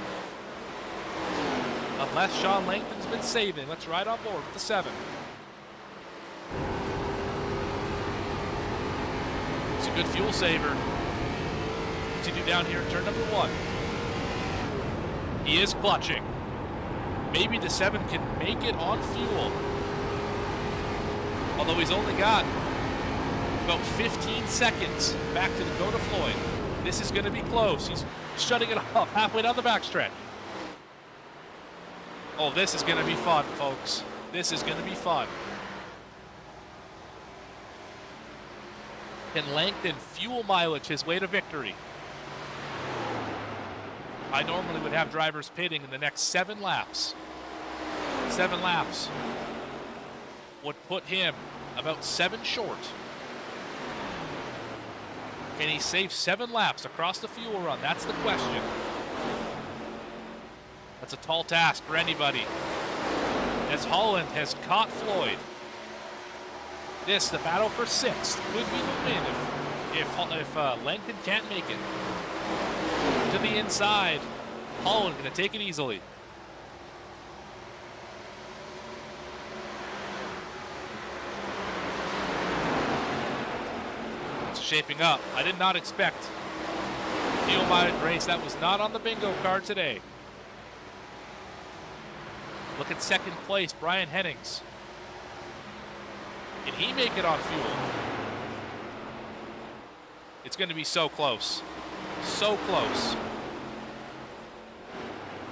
Unless Sean Langton's been saving. Let's ride on board with the 7. It's a good fuel saver. What's he do down here in turn number 1? He is clutching. Maybe the 7 can make it on fuel. Although he's only got about 15 seconds back to Dakota Floyd. This is going to be close. He's shutting it off halfway down the backstretch. Oh, this is going to be fun, folks. This is going to be fun. Can Langton fuel mileage his way to victory? I normally would have drivers pitting in the next 7 laps. 7 laps would put him about 7 short. Can he save 7 laps across the fuel run? That's the question. That's a tall task for anybody, as Holland has caught Floyd. This, the battle for 6th, could be the win if Langton can't make it. To the inside, Holland going to take it easily. It's shaping up. I did not expect fuel mileage race. That was not on the bingo card today. Look at second place, Brian Hennings. Can he make it on fuel? It's going to be so close. So close.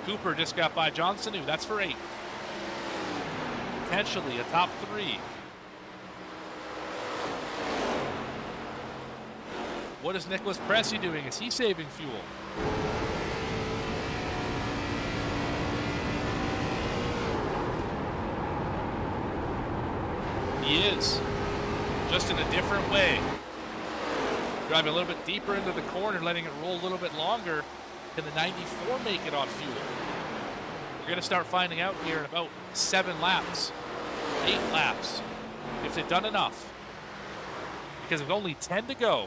Cooper just got by John Sanu. That's for 8th. Potentially a top 3. What is Nicholas Pressey doing? Is he saving fuel? He is, just in a different way. Driving a little bit deeper into the corner, letting it roll a little bit longer. Can the 94 make it on fuel? We're going to start finding out here in about 7 laps, 8 laps, if they've done enough. Because there's only 10 to go.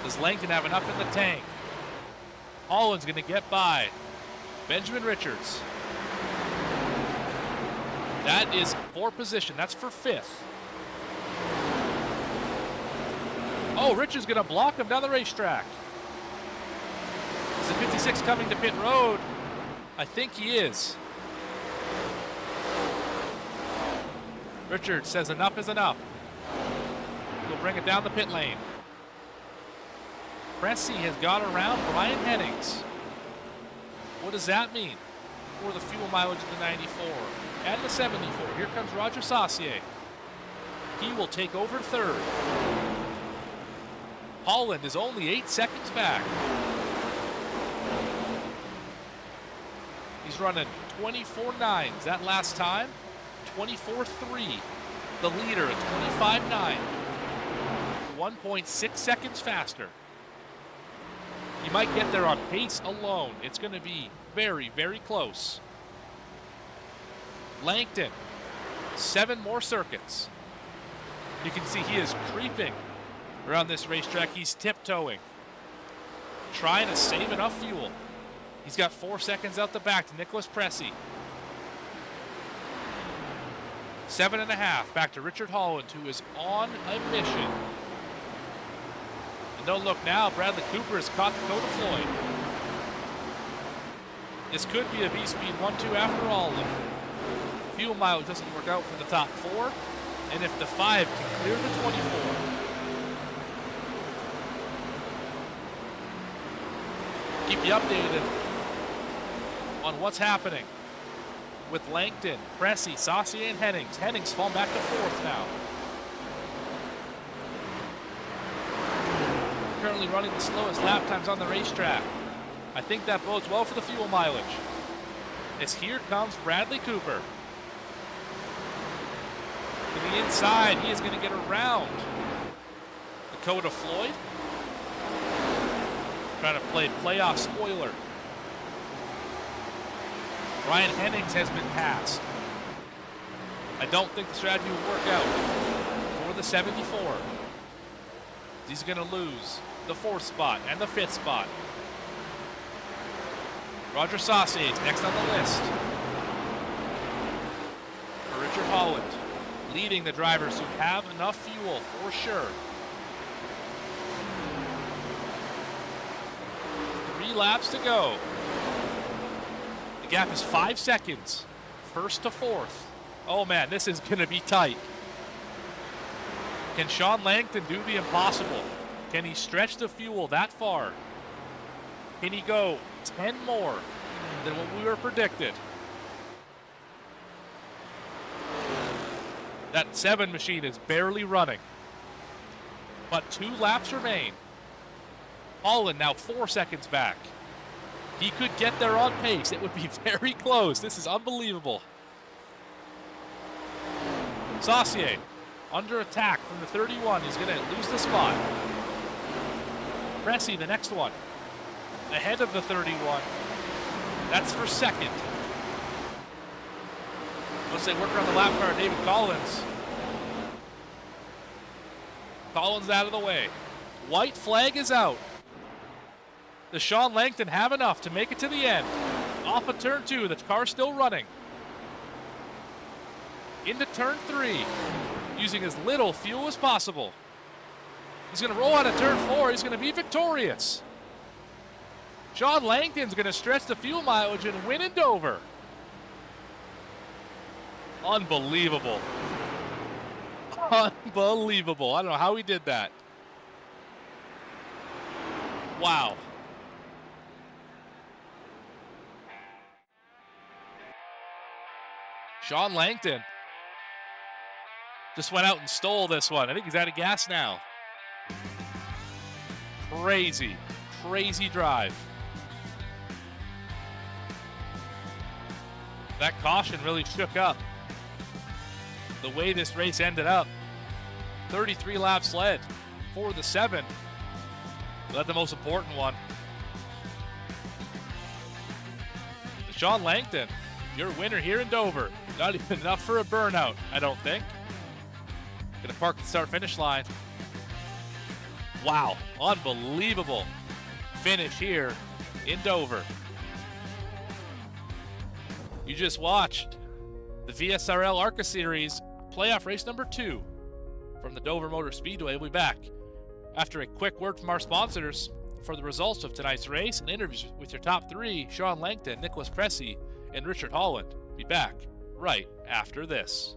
Does Langton have enough in the tank? Holland's going to get by Benjamin Richards. That is for position. That's for 5th. Oh, Richards going to block him down the racetrack. Is the 56 coming to pit road? I think he is. Richards says enough is enough. He'll bring it down the pit lane. Pressey has got around Brian Hennings. What does that mean for the fuel mileage of the 94 and the 74? Here comes Roger Saucier. He will take over 3rd. Holland is only 8 seconds back. He's running 24.9s that last time. 24.3. The leader at 25.9. 1.6 seconds faster. He might get there on pace alone. It's going to be very, very close. Langton, 7 more circuits. You can see he is creeping around this racetrack. He's tiptoeing, trying to save enough fuel. He's got 4 seconds out the back to Nicholas Pressey. 7.5 back to Richard Holland, who is on a mission. And don't look now, Bradley Cooper has caught Dakota Floyd. This could be a V-Speed 1-2 after all. If fuel mileage doesn't work out for the top 4, and if the 5 can clear the 24. Keep you updated on what's happening with Langton, Pressey, Saucier, and Hennings. Hennings falling back to 4th now. Currently running the slowest lap times on the racetrack. I think that bodes well for the fuel mileage. As here comes Bradley Cooper. To the inside, he is going to get around Dakota Floyd. Trying to play playoff spoiler. Ryan Hennings has been passed. I don't think the strategy will work out for the 74. He's going to lose the 4th spot and the 5th spot. Roger Saucier next on the list. For Richard Holland, leading the drivers who have enough fuel for sure. 3 laps to go. The gap is 5 seconds, 1st to 4th. Oh man, this is going to be tight. Can Sean Langton do the impossible? Can he stretch the fuel that far? Can he go 10 more than what we were predicted? That 7 machine is barely running, but 2 laps remain. Holland now 4 seconds back. He could get there on pace. It would be very close. This is unbelievable. Saucier under attack from the 31. He's going to lose the spot. Pressey, the next one, ahead of the 31. That's for 2nd. Once they work around the lap car, David Collins. Collins out of the way. White flag is out. Does Sean Langton have enough to make it to the end? Off of turn 2, the car's still running. Into turn 3, using as little fuel as possible. He's going to roll out of turn 4. He's going to be victorious. Sean Langton's going to stretch the fuel mileage and win in Dover. Unbelievable. Unbelievable. I don't know how he did that. Wow. Sean Langton just went out and stole this one. I think he's out of gas now. Crazy, crazy drive. That caution really shook up the way this race ended up. 33 laps led for the 7. Led the most important one. Sean Langton, your winner here in Dover. Not even enough for a burnout, I don't think. Gonna park the start-finish line. Wow, unbelievable finish here in Dover. You just watched the Vsrl ARCA Series playoff race number 2 from the Dover Motor Speedway. We'll be back after a quick word from our sponsors for the results of tonight's race and interviews with your top 3, Sean Langton, Nicholas Pressey, and Richard Holland. Be back right after this.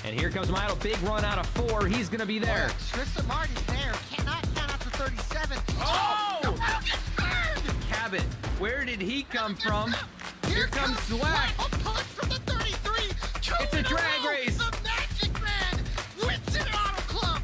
And here comes Milo, big run out of 4. He's going to be there. Tristan Martin's there. Cannot count out to 37. Oh! No, gets burned! Cabot, where did he come from? Here comes Zwack. A punch from the 33. It's a drag race. The Magic Man wins it Auto Club.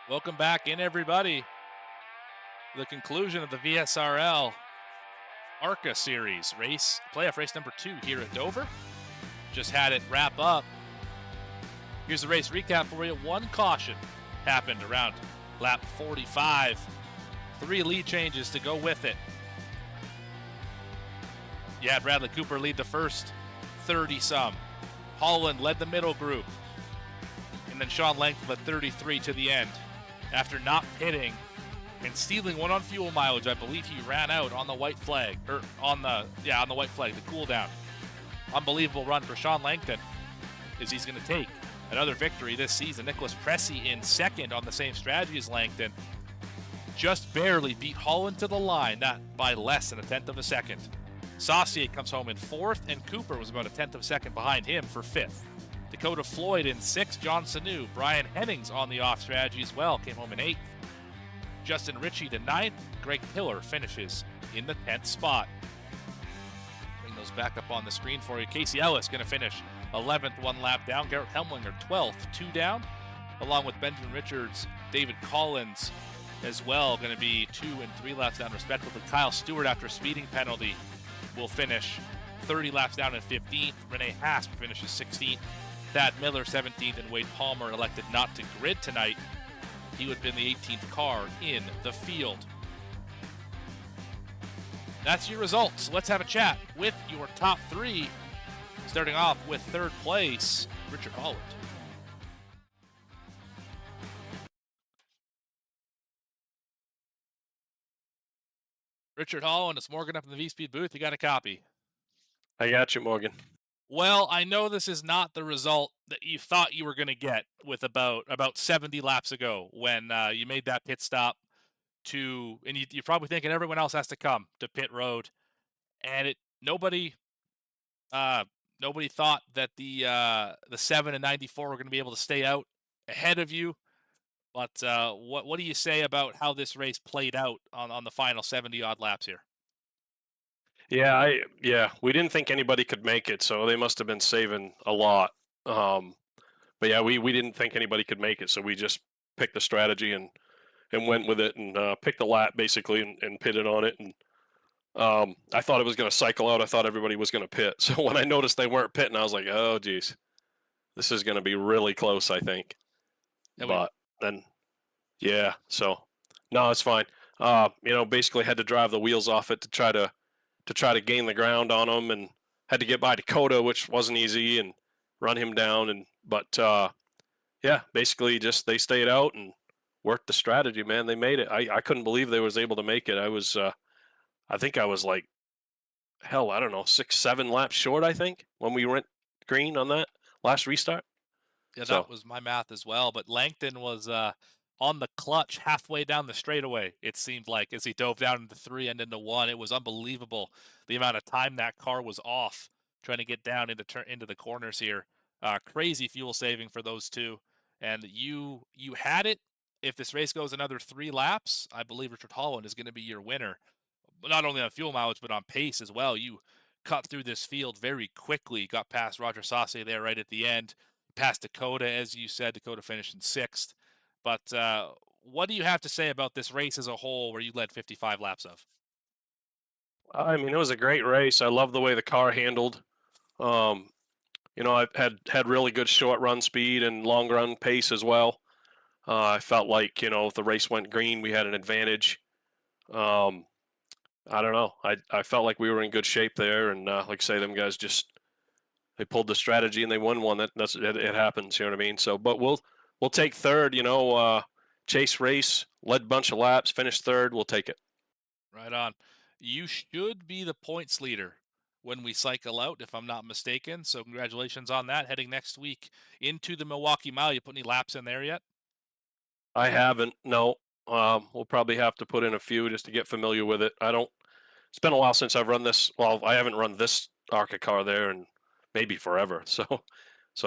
Welcome back in, everybody. The conclusion of the VSRL ARCA Series race, playoff race number 2 here at Dover. Just had it wrap up. Here's the race recap for you. One caution happened around lap 45. 3 lead changes to go with it. You had Bradley Cooper lead the first 30-some. Holland led the middle group. And then Sean Langton led 33 to the end. After not pitting and stealing one on fuel mileage, I believe he ran out on the white flag, or on the white flag, the cool down. Unbelievable run for Sean Langton, as he's going to take another victory this season. Nicholas Pressey in second on the same strategy as Langton. Just barely beat Holland to the line, not by less than 1/10 of a second. Saucier comes home in 4th, and Cooper was about 1/10 of a second behind him for 5th. Dakota Floyd in 6th, John Sanu. Brian Hennings on the off strategy as well, came home in 8th. Justin Ritchie to 9th. Greg Pillar finishes in the 10th spot. Bring those back up on the screen for you. Casey Ellis going to finish 11th, 1 lap down. Garrett Helmlinger 12th, 2 down, along with Benjamin Richards, David Collins as well, going to be 2 and 3 laps down respectively. Kyle Stewart, after a speeding penalty, will finish 30 laps down in 15th. Renee Hasp finishes 16th. Thad Miller 17th, and Wade Palmer elected not to grid tonight. He would have been the 18th car in the field. That's your results. Let's have a chat with your top 3. Starting off with 3rd place, Richard Holland. Richard Holland, it's Morgan up in the V-Speed booth. You got a copy? I got you, Morgan. Well, I know this is not the result that you thought you were going to get with about 70 laps ago when you made that pit stop and you're probably thinking everyone else has to come to pit road, and nobody thought that the 7 and 94 were going to be able to stay out ahead of you. But what do you say about how this race played out on the final 70 odd laps here? Yeah, we didn't think anybody could make it, so they must have been saving a lot. But yeah, we didn't think anybody could make it, so we just picked the strategy and went with it and picked a lap basically and pitted on it. And I thought it was going to cycle out. I thought everybody was going to pit. So when I noticed they weren't pitting, I was like, oh geez, this is going to be really close, I think. But then, yeah, so no, it's fine. Basically had to drive the wheels off it to try to gain the ground on him, and had to get by Dakota, which wasn't easy, and run him down. But basically just they stayed out and worked the strategy, man. They made it. I couldn't believe they was able to make it. I think I was like, hell, I don't know, 6-7 laps short, I think, when we went green on that last restart. Yeah, that was my math as well. But Langton was on the clutch halfway down the straightaway, it seemed like, as he dove down into 3 and into 1. It was unbelievable the amount of time that car was off trying to get down into the corners here. Crazy fuel saving for those two. And you had it. If this race goes another 3 laps, I believe Richard Holland is going to be your winner. Not only on fuel mileage, but on pace as well. You cut through this field very quickly, got past Roger Saucier there right at the end, past Dakota, as you said. Dakota finished in 6th. But what do you have to say about this race as a whole, where you led 55 laps of? I mean, it was a great race. I love the way the car handled. I had really good short run speed and long run pace as well. I felt like, if the race went green, we had an advantage. I don't know. I felt like we were in good shape there, and like I say, them guys they pulled the strategy and they won one. It happens, you know what I mean? So, but we'll take third. Chase race, led bunch of laps, finished third. We'll take it. Right on. You should be the points leader when we cycle out, if I'm not mistaken. So congratulations on that. Heading next week into the Milwaukee Mile. You put any laps in there yet? I haven't. No. We'll probably have to put in a few just to get familiar with it. I don't. It's been a while since I've run this. Well, I haven't run this ARCA car there in maybe forever. So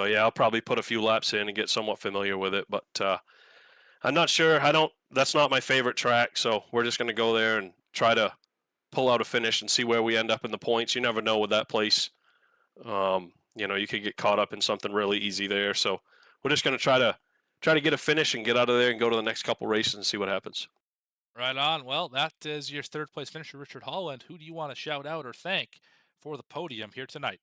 yeah, I'll probably put a few laps in and get somewhat familiar with it. But I'm not sure. I don't. That's not my favorite track. So we're just going to go there and try to pull out a finish and see where we end up in the points. You never know with that place. You could get caught up in something really easy there. So we're just going to try to get a finish and get out of there and go to the next couple races and see what happens. Right on. Well, that is your third place finisher, Richard Holland. Who do you want to shout out or thank for the podium here tonight?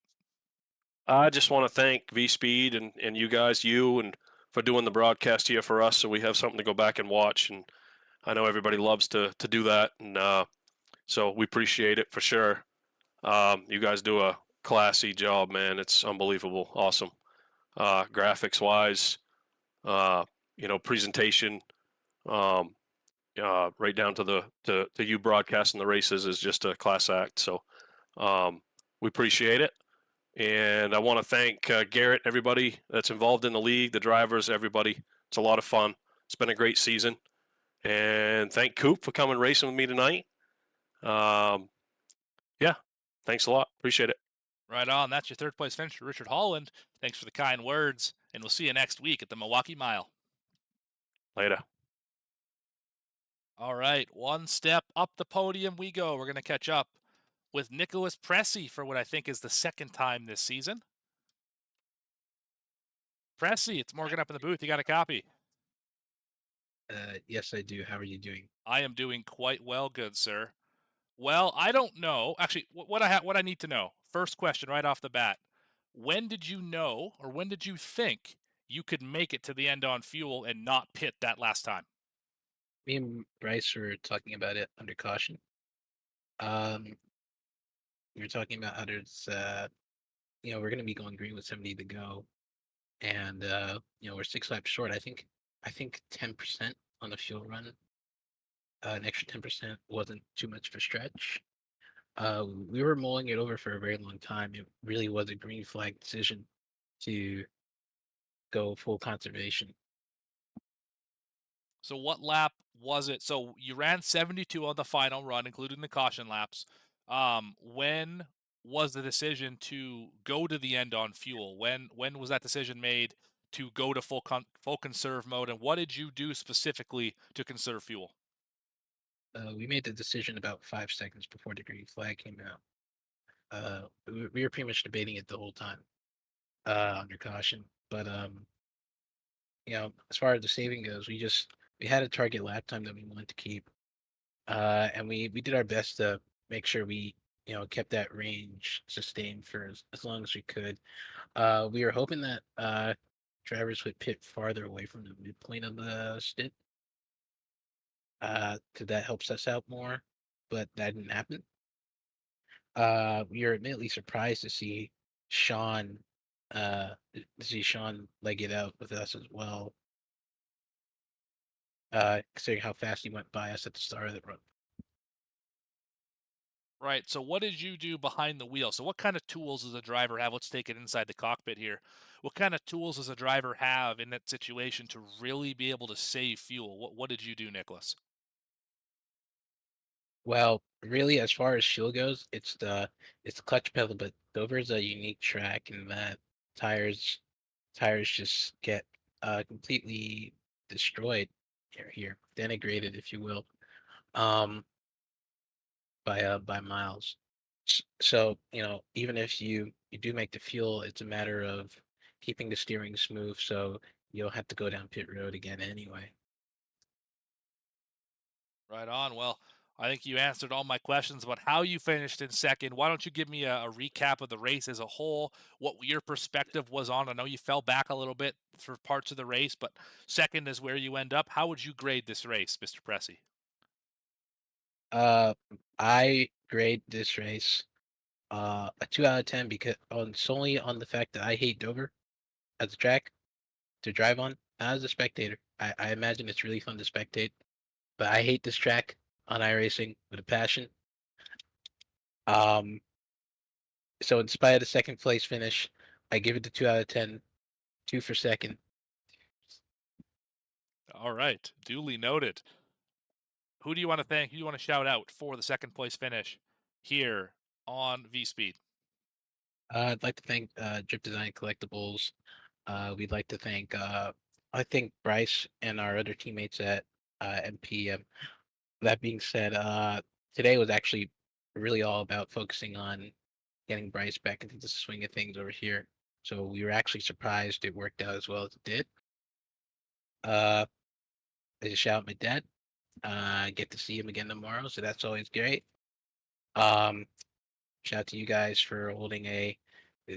I just want to thank V Speed and you guys, and for doing the broadcast here for us, so we have something to go back and watch. And I know everybody loves to do that, and so we appreciate it for sure. You guys do a classy job, man. It's unbelievable, awesome. Graphics wise, presentation, um, right down to the you broadcasting the races is just a class act. So we appreciate it. And I want to thank Garrett, everybody that's involved in the league, the drivers, everybody. It's a lot of fun. It's been a great season. And thank Coop for coming racing with me tonight. Yeah, thanks a lot. Appreciate it. Right on. That's your third place finisher, Richard Holland. Thanks for the kind words, and we'll see you next week at the Milwaukee Mile. Later. All right, one step up the podium we go. We're going to catch up with Nicholas Pressey for what I think is the second time this season. Pressey, it's Morgan up in the booth. You got a copy? Yes, I do. How are you doing? I am doing quite well, good sir. Well, I don't know. Actually, what I need to know. First question right off the bat. When did you know, or when did you think you could make it to the end on fuel and not pit that last time? Me and Bryce were talking about it under caution. We were talking about how there's, we're going to be going green with 70 to go, and we're 6 laps short. I think 10% on the fuel run, an extra 10% wasn't too much of a stretch. We were mulling it over for a very long time. It really was a green flag decision to go full conservation. So what lap was it? So you ran 72 on the final run, including the caution laps. When was the decision to go to the end on fuel? When was that decision made to go to full conserve mode? And what did you do specifically to conserve fuel? We made the decision about 5 seconds before the green flag came out. We were pretty much debating it the whole time, under caution. But as far as the saving goes, we had a target lap time that we wanted to keep, and we did our best to make sure we kept that range sustained for as long as we could. We were hoping that drivers would pit farther away from the midpoint of the stint, because that helps us out more, but that didn't happen. We were admittedly surprised to see Sean leg it out with us as well, considering how fast he went by us at the start of the run. Right. So what did you do behind the wheel? So what kind of tools does a driver have? Let's take it inside the cockpit here. What kind of tools does a driver have in that situation to really be able to save fuel? What did you do, Nicholas? Well, really, as far as fuel goes, it's the clutch pedal, but Dover's a unique track in that tires just get completely destroyed here, denigrated, if you will, um, by miles. So even if you do make the fuel, it's a matter of keeping the steering smooth, so you don't have to go down pit road again anyway. Right on. Well, I think you answered all my questions about how you finished in second. Why don't you give me a recap of the race as a whole, what your perspective was on? I know you fell back a little bit for parts of the race, but second is where you end up. How would you grade this race, Mr. Pressey? I grade this race a 2 out of 10 because solely on the fact that I hate Dover as a track to drive on. As a spectator, I imagine it's really fun to spectate, but I hate this track on iRacing with a passion. Um, so in spite of the second place finish, I give it a 2 out of 10, 2 for second. All right, duly noted. Who do you want to thank? Who do you want to shout out for the second place finish here on V Speed? I'd like to thank Drip Design Collectibles. We'd like to thank I think Bryce and our other teammates at MPM. That being said, today was actually really all about focusing on getting Bryce back into the swing of things over here. So we were actually surprised it worked out as well as it did. I just shout out my dad. Get to see him again tomorrow, so that's always great. Um, Shout out to you guys for holding a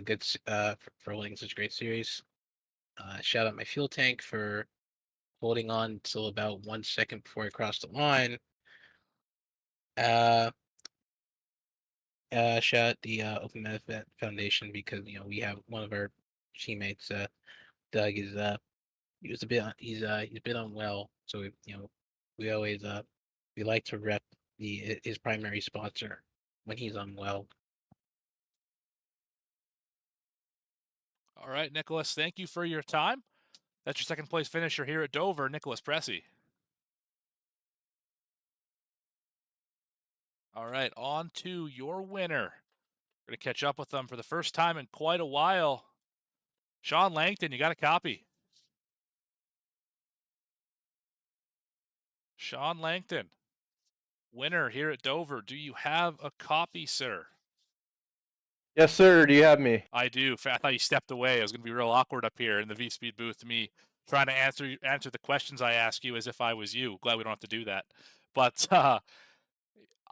good for holding such a great series. Shout out my fuel tank for holding on till about 1 second before I crossed the line. Uh, Shout out the Open Meta Foundation because we have one of our teammates, Doug, is he was a bit he's a bit unwell, so we always we like to rep his primary sponsor when he's unwell. All right, Nicholas, thank you for your time. That's your second place finisher here at Dover, Nicholas Pressey. All right, on to your winner. We're going to catch up with them for the first time in quite a while. Sean Langton, you got a copy. Sean Langton, winner here at Dover. Do you have a copy, sir? Yes, sir. Do you have me? I do. I thought you stepped away. It was going to be real awkward up here in the V-Speed booth, me trying to answer the questions I ask you as if I was you. Glad we don't have to do that. But I'm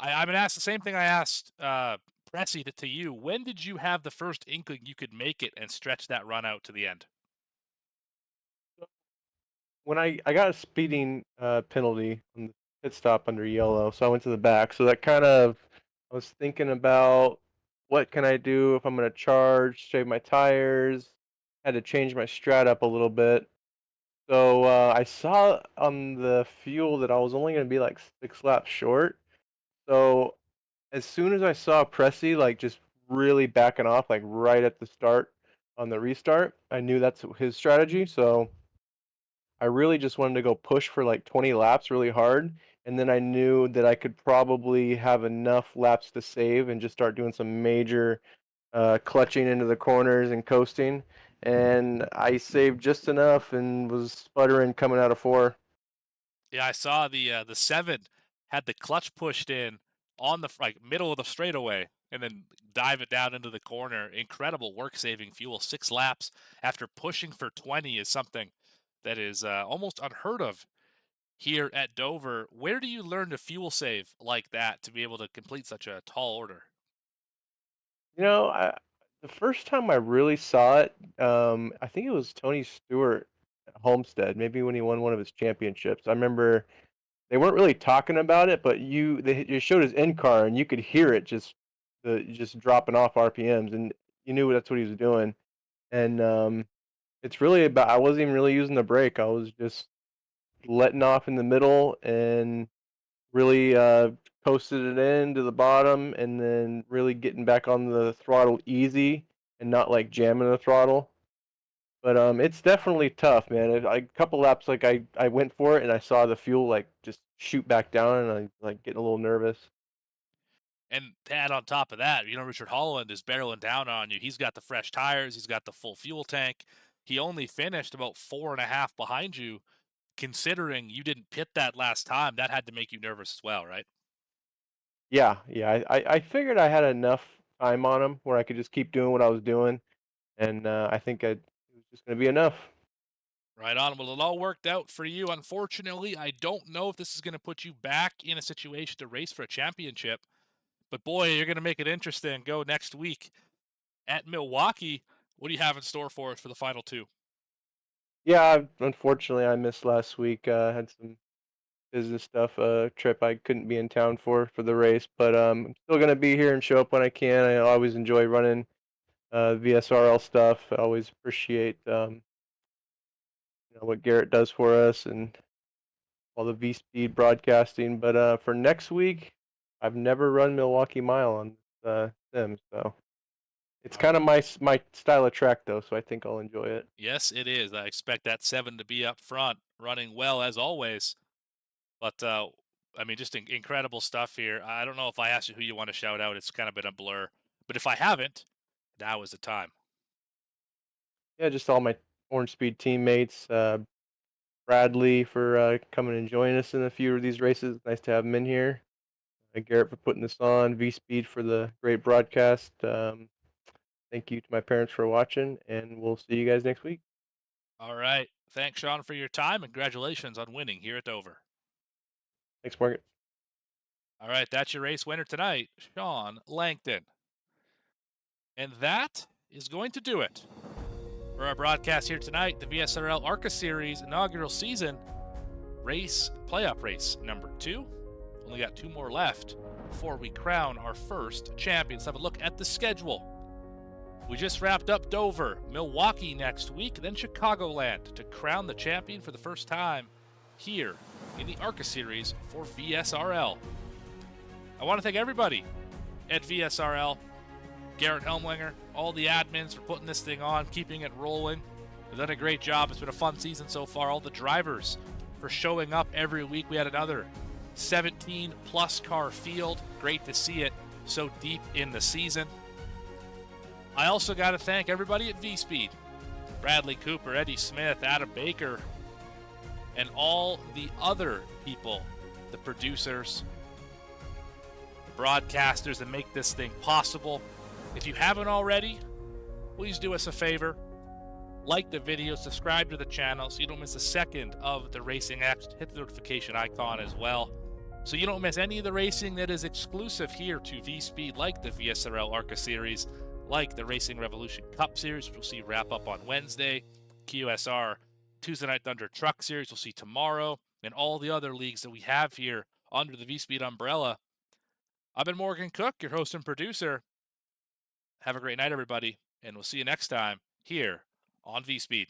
going to ask the same thing I asked Pressy to you. When did you have the first inkling you could make it and stretch that run out to the end? When I got a speeding penalty on the pit stop under yellow, so I went to the back. So that kind of, I was thinking about what can I do if I'm going to charge, save my tires. Had to change my strat up a little bit. So I saw on the fuel that I was only going to be like 6 laps short. So as soon as I saw Pressy like just really backing off, like right at the start on the restart, I knew that's his strategy. So I really just wanted to go push for like 20 laps really hard. And then I knew that I could probably have enough laps to save and just start doing some major clutching into the corners and coasting. And I saved just enough and was sputtering coming out of 4. Yeah, I saw the 7 had the clutch pushed in on the middle of the straightaway and then dive it down into the corner. Incredible work-saving fuel. 6 laps after pushing for 20 is something that is almost unheard of here at Dover. Where do you learn to fuel save like that to be able to complete such a tall order? The first time I really saw it, I think it was Tony Stewart at Homestead, maybe when he won one of his championships. I remember they weren't really talking about it, but they just showed his in car and you could hear it just dropping off RPMs, and you knew that's what he was doing. And it's really about, I wasn't even really using the brake. I was just letting off in the middle and really coasted it in to the bottom, and then really getting back on the throttle easy and not like jamming the throttle. But it's definitely tough, man. A couple laps, like I went for it and I saw the fuel like just shoot back down, and I like getting a little nervous. And to add on top of that, Richard Holland is barreling down on you. He's got the fresh tires. He's got the full fuel tank. He only finished about 4.5 behind you. Considering you didn't pit that last time, that had to make you nervous as well, right? Yeah, yeah. I figured I had enough time on him where I could just keep doing what I was doing, and I think it was just going to be enough. Right on. Well, it all worked out for you. Unfortunately, I don't know if this is going to put you back in a situation to race for a championship. But boy, you're going to make it interesting. Go next week at Milwaukee. What do you have in store for us for the final 2? Yeah, unfortunately, I missed last week. Had some business stuff, a trip I couldn't be in town for the race, but I'm still gonna be here and show up when I can. I always enjoy running Vsrl stuff. I always appreciate what Garrett does for us and all the V Speed broadcasting. But for next week, I've never run Milwaukee Mile on sim, so it's kind of my style of track though, so I think I'll enjoy it. Yes, it is. I expect that 7 to be up front, running well as always. But I mean, just incredible stuff here. I don't know if I asked you who you want to shout out. It's kind of been a blur. But if I haven't, now is the time. Yeah, just all my Orange Speed teammates. Bradley for coming and joining us in a few of these races. Nice to have him in here. Garrett for putting this on. V Speed for the great broadcast. Thank you to my parents for watching, and we'll see you guys next week. All right. Thanks, Sean, for your time, and congratulations on winning here at Dover. Thanks, Morgan. All right, that's your race winner tonight, Sean Langton. And that is going to do it for our broadcast here tonight, the VSRL ARCA Series inaugural season race, playoff race number 2. Only got 2 more left before we crown our first champion. Let's have a look at the schedule. We just wrapped up Dover, Milwaukee next week, then Chicagoland to crown the champion for the first time here in the ARCA Series for VSRL. I want to thank everybody at VSRL, Garrett Helmlinger, all the admins for putting this thing on, keeping it rolling. They've done a great job. It's been a fun season so far. All the drivers for showing up every week. We had another 17-plus car field. Great to see it so deep in the season. I also got to thank everybody at V-Speed. Bradley Cooper, Eddie Smith, Adam Baker, and all the other people, the producers, the broadcasters that make this thing possible. If you haven't already, please do us a favor. Like the video, subscribe to the channel so you don't miss a second of the racing action. Hit the notification icon as well so you don't miss any of the racing that is exclusive here to V-Speed, like the VSRL ARCA Series, like the Racing Revolution Cup Series, which we'll see wrap up on Wednesday, QSR Tuesday Night Thunder Truck Series we'll see tomorrow, and all the other leagues that we have here under the V-Speed umbrella. I've been Morgan Cook, your host and producer. Have a great night, everybody, and we'll see you next time here on V-Speed.